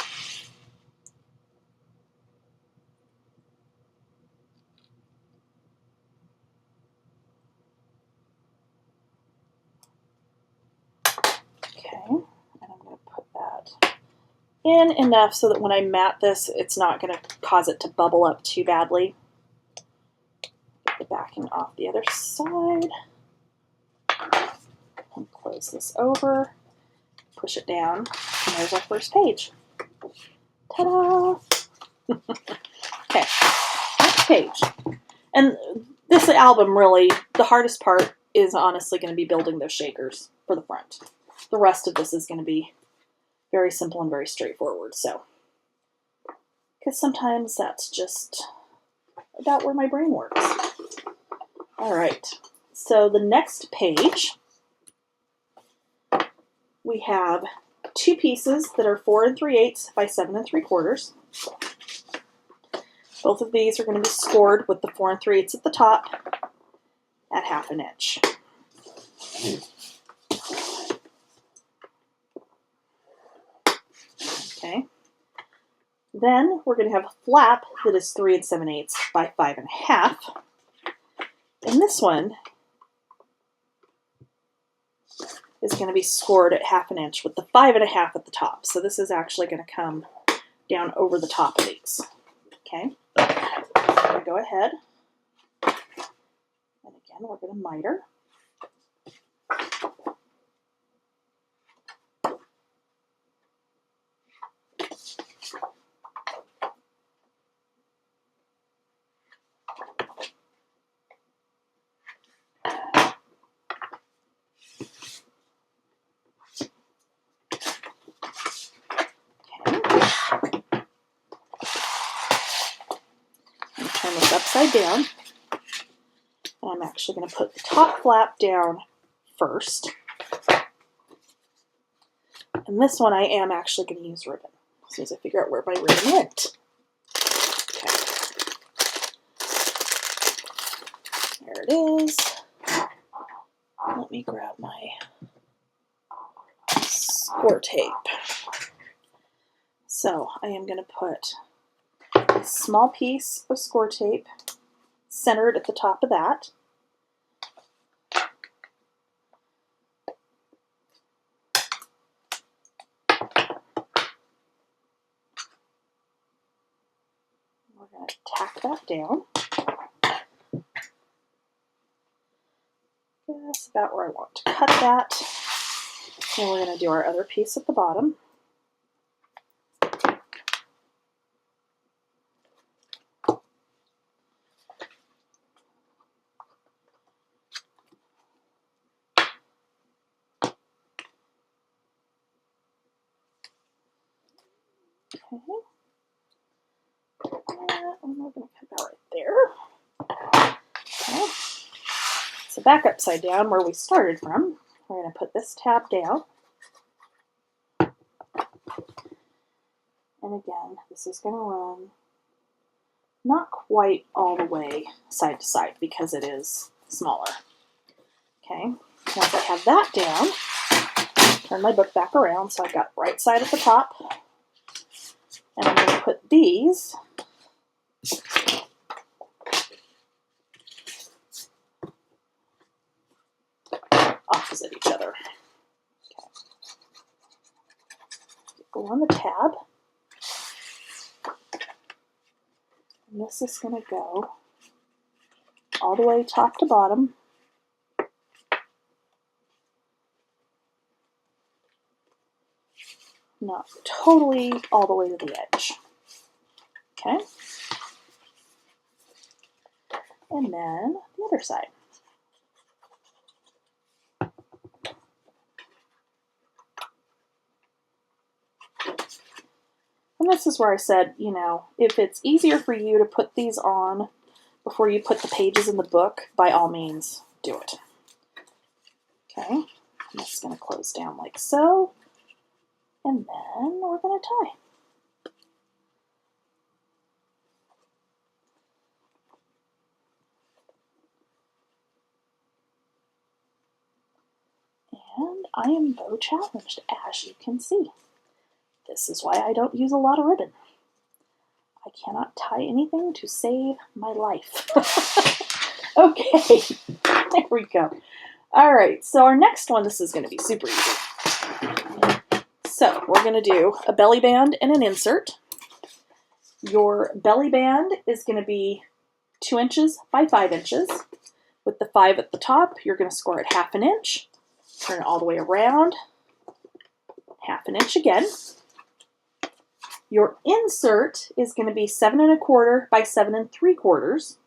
Okay, and I'm going to put that in enough so that when I mat this, it's not going to cause it to bubble up too badly. Get the backing off the other side. And close this over. Push it down, and there's our first page. Ta-da! Okay, next page. And this album, really, the hardest part is honestly going to be building those shakers for the front. The rest of this is going to be very simple and very straightforward, so. Because sometimes that's just about where my brain works. Alright, so the next page, we have 2 pieces that are 4 3/8 by 7 3/4. Both of these are going to be scored with the 4 3/8 at the top at 1/2 inch. Okay. Then we're going to have a flap that is 3 7/8 by 5 1/2. And this one is going to be scored at 1/2 inch with the 5 1/2 at the top. So this is actually going to come down over the top of these. Okay, I'm going to go ahead, and again, we're going to miter. Turn this upside down. And I'm actually going to put the top flap down first. And this one I am actually going to use ribbon, as soon as I figure out where my ribbon went. Okay. There it is. Let me grab my score tape. So I am going to put a small piece of score tape centered at the top of that. We're going to tack that down. about where I want to cut that. And we're going to do our other piece at the bottom. Okay. And we're going to cut that right there. Okay. So back upside down where we started from, we're going to put this tab down. And again, this is going to run not quite all the way side to side because it is smaller. Okay, once I have that down, turn my book back around so I've got right side at the top. And I'm going to put these opposite each other. Okay. Go on the tab. And this is going to go all the way top to bottom. Not totally all the way to the edge. Okay. And then the other side. And this is where I said, you know, if it's easier for you to put these on before you put the pages in the book, by all means, do it. Okay, I'm just going to close down like so, and then we're going to tie. And I am bow challenged, as you can see. This is why I don't use a lot of ribbon. I cannot tie anything to save my life. Okay, there we go. All right, so our next one, this is going to be super easy. So we're going to do a belly band and an insert. Your belly band is going to be 2 inches by 5 inches. With the 5 at the top, you're going to score it 1/2 inch. Turn it all the way around, 1/2 inch again. Your insert is going to be 7 1/4 by 7 3/4.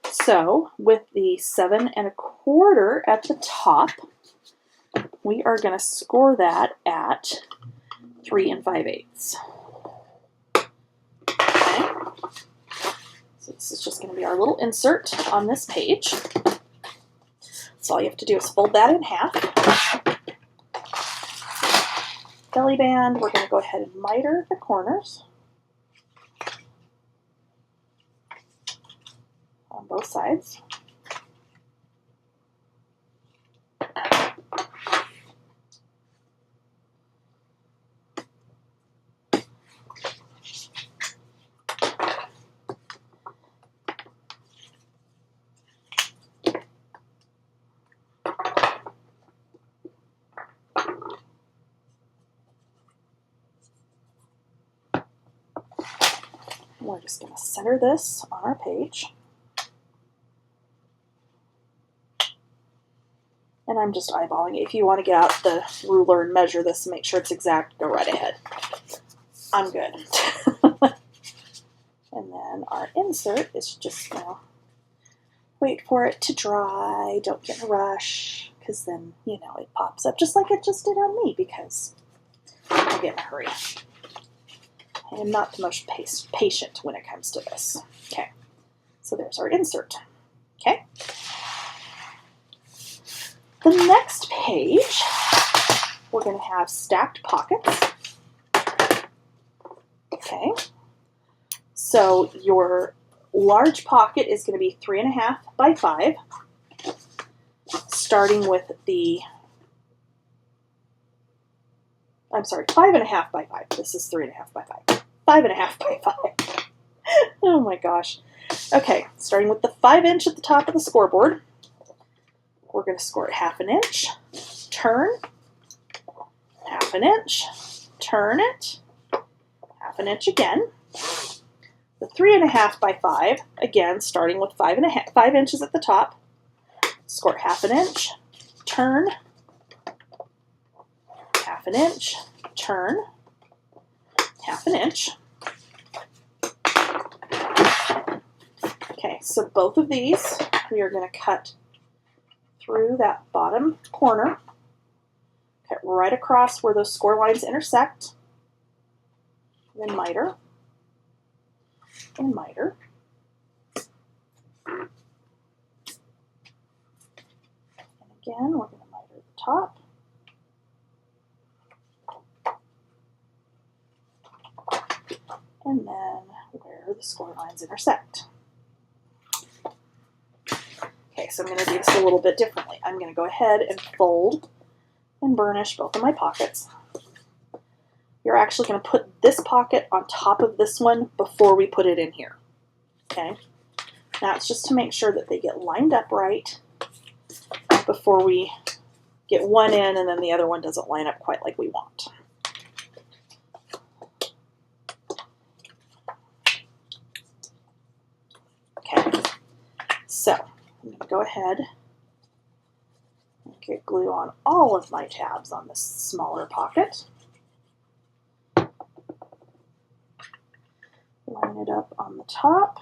So with the 7 1/4 at the top, we are going to score that at 3 5/8. Okay. So this is just going to be our little insert on this page. So all you have to do is fold that in half. Belly band, we're going to go ahead and miter the corners on both sides. We're just going to center this on our page. And I'm just eyeballing it. If you want to get out the ruler and measure this and make sure it's exact, go right ahead. I'm good. And then our insert is just going to wait for it to dry. Don't get in a rush, because then, you know, it pops up just like it just did on me, because I get in a hurry. I am not the most patient when it comes to this. Okay, so there's our insert. Okay. The next page, we're going to have stacked pockets. Okay. So your large pocket is going to be 3 1/2 by 5, starting with the, I'm sorry, 5 1/2 by 5. This is 3 1/2 by 5. 5 1/2 by 5. Oh my gosh. Okay, starting with the 5 inch at the top of the scoreboard, we're going to score it 1/2 inch, turn, 1/2 inch, turn it, 1/2 inch again. The 3 1/2 by 5, again, starting with 5 inches at the top, score it 1/2 inch, turn, half an inch, turn, half an inch. Okay, so both of these we are going to cut through that bottom corner, cut right across where those score lines intersect, then miter, and miter. And again, we're going to miter the top. And then where the score lines intersect. Okay, so I'm going to do this a little bit differently. I'm going to go ahead and fold and burnish both of my pockets. You're actually going to put this pocket on top of this one before we put it in here. Okay, that's just to make sure that they get lined up right before we get one in and then the other one doesn't line up quite like we want. Okay, so I'm going to go ahead and get glue on all of my tabs on this smaller pocket. Line it up on the top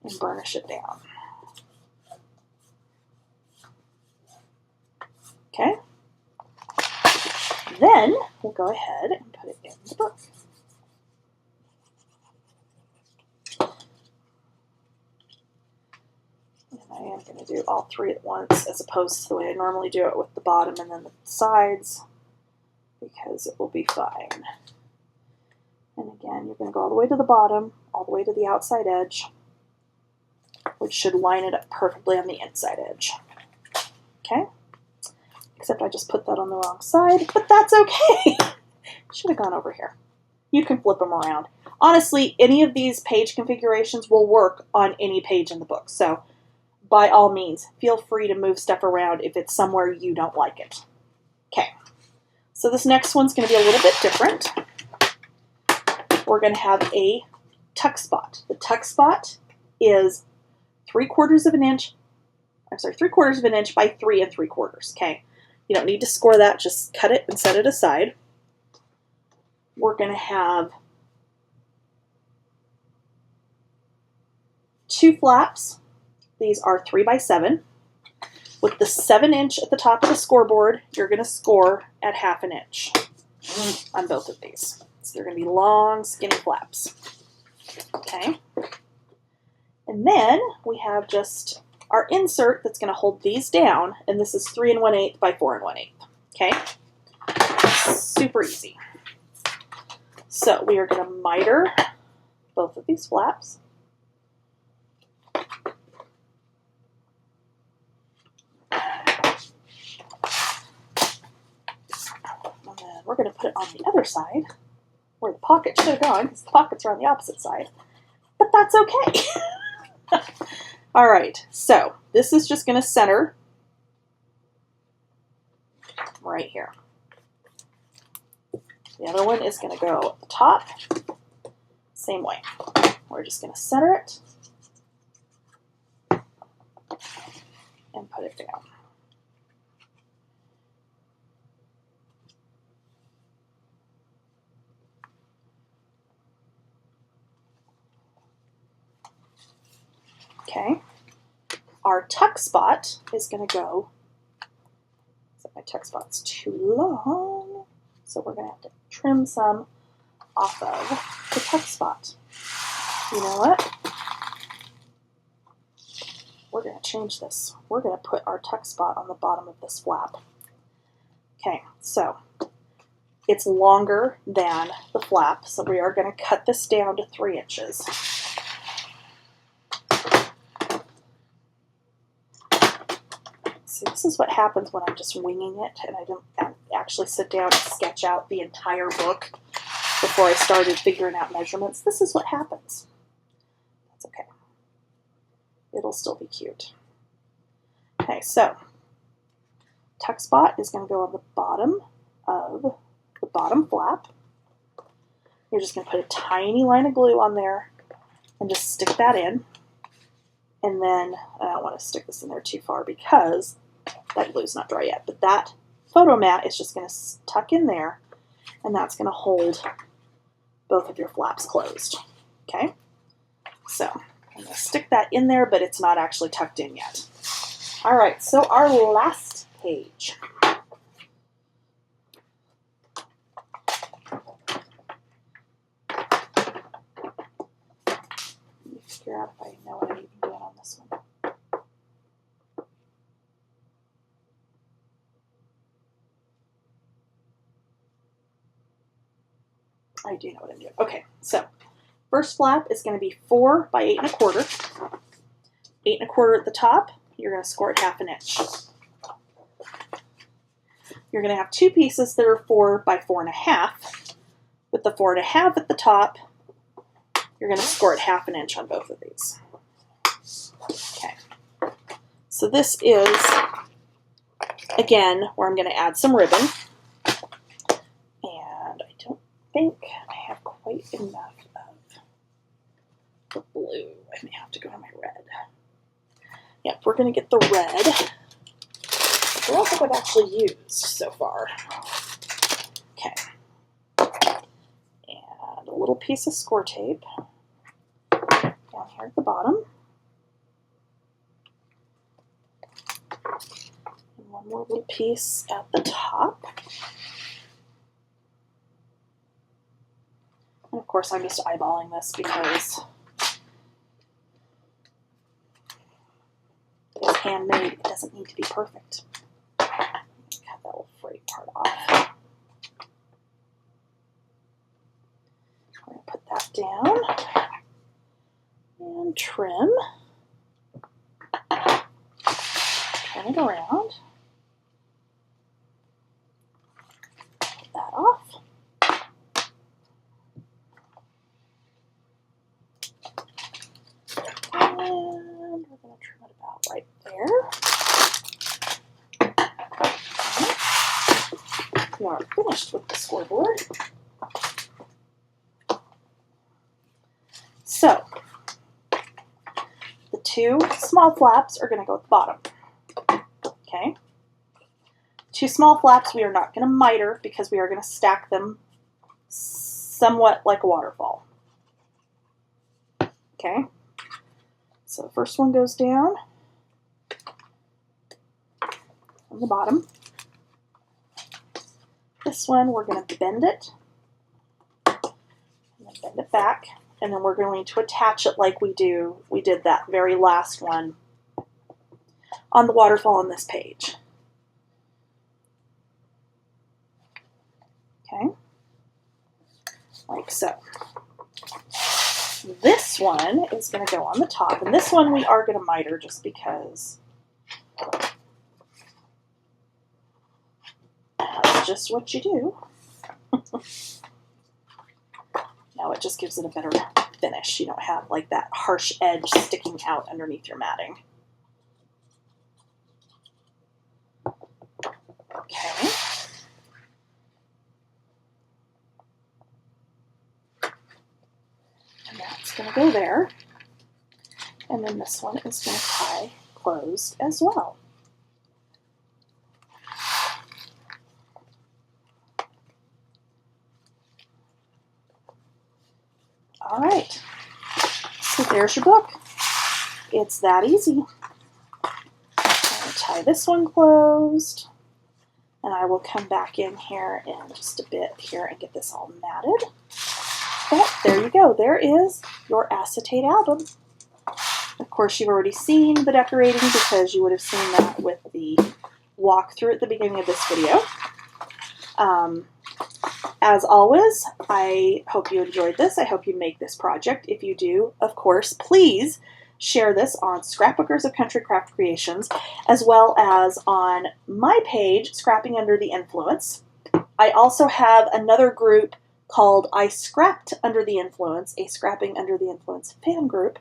and burnish it down. Okay, then we'll go ahead and put it in the book. I am going to do all three at once as opposed to the way I normally do it with the bottom and then the sides, because it will be fine. And again, you're going to go all the way to the bottom, all the way to the outside edge, which should line it up perfectly on the inside edge. Okay? Except I just put that on the wrong side, but that's okay. Should have gone over here. You can flip them around. Honestly, any of these page configurations will work on any page in the book, so by all means, feel free to move stuff around if it's somewhere you don't like it. Okay, so this next one's going to be a little bit different. We're going to have a tuck spot. The tuck spot is 3/4 of an inch. I'm sorry, 3/4 of an inch by 3 3/4. Okay, you don't need to score that. Just cut it and set it aside. We're going to have 2 flaps. These are 3 by 7. With the 7 inch at the top of the scoreboard, you're going to score at half an inch on both of these. So they're going to be long, skinny flaps. Okay. And then we have just our insert that's going to hold these down, and this is 3 1/8 by 4 1/8. Okay. Super easy. So we are going to miter both of these flaps. We're going to put it on the other side, where the pocket should have gone, because the pockets are on the opposite side. But that's okay. All right, so this is just going to center right here. The other one is going to go at the top, same way. We're just going to center it and put it down. Okay, our tuck spot is going to go, so my tuck spot's too long, so we're going to have to trim some off of the tuck spot. You know what? We're going to change this. We're going to put our tuck spot on the bottom of this flap. Okay, so it's longer than the flap, so we are going to cut this down to 3 inches. See, this is what happens when I'm just winging it and I don't actually sit down and sketch out the entire book before I started figuring out measurements. This is what happens. That's okay. It'll still be cute. Okay, so tuck spot is going to go on the bottom of the bottom flap. You're just going to put a tiny line of glue on there and just stick that in. And then I don't want to stick this in there too far because that glue's not dry yet. But that photo mat is just going to tuck in there, and that's going to hold both of your flaps closed. Okay? So I'm going to stick that in there, but it's not actually tucked in yet. All right, so our last page. Let me figure out if I know what I'm even doing on this one. I do know what I'm doing. Okay, so first flap is going to be 4 by 8 1/4. 8 1/4 at the top. You're going to score it 1/2 inch. You're going to have 2 pieces that are 4 by 4 1/2. With the 4 1/2 at the top, you're going to score it 1/2 inch on both of these. Okay. So this is, again, where I'm going to add some ribbon. And I don't think I have quite enough of the blue. I may have to go to my red. Yep, we're going to get the red. I don't think I've actually used so far. Okay. And a little piece of score tape down here at the bottom. And one more little piece at the top. And of course, I'm just eyeballing this because it's handmade. It doesn't need to be perfect. Cut that little frayed part off. I'm going to put that down and trim. Turn it around. Put that off. And we're going to trim it about right there. Okay. We are finished with the scoreboard. So, the 2 small flaps are going to go at the bottom. Okay? 2 small flaps we are not going to miter because we are going to stack them somewhat like a waterfall. Okay? So the first one goes down on the bottom. This one we're going to bend it, and then bend it back, and then we're going to attach it like we did that very last one on the waterfall on this page. Okay, like so. This one is going to go on the top, and this one we are going to miter just because that's just what you do. Now it just gives it a better finish. You don't have like that harsh edge sticking out underneath your matting. Okay. And that's going to go there. And then this one is going to tie closed as well. All right. So there's your book. It's that easy. I'm going to tie this one closed. And I will come back in here in just a bit here and get this all matted. But there you go. There is your acetate album. Of course, you've already seen the decorating because you would have seen that with the walkthrough at the beginning of this video. As always, I hope you enjoyed this. I hope you make this project. If you do, of course, please share this on Scrapbookers of Country Craft Creations, as well as on my page, Scrapping Under the Influence. I also have another group called I Scrapped Under the Influence, a Scrapping Under the Influence fan group,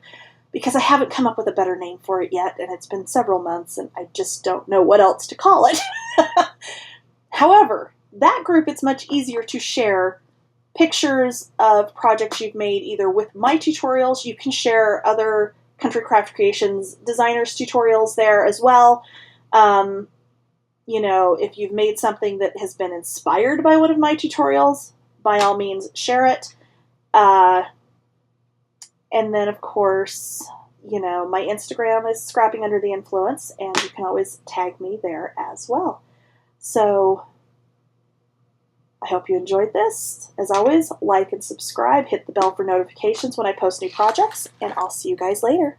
because I haven't come up with a better name for it yet, and it's been several months, and I just don't know what else to call it. However, that group, it's much easier to share pictures of projects you've made either with my tutorials. You can share other Country Craft Creations designers tutorials there as well. You know, if you've made something that has been inspired by one of my tutorials, by all means, share it. And then, of course, you know, my Instagram is Scrapping Under the Influence, and you can always tag me there as well. So I hope you enjoyed this. As always, like and subscribe, hit the bell for notifications when I post new projects, and I'll see you guys later.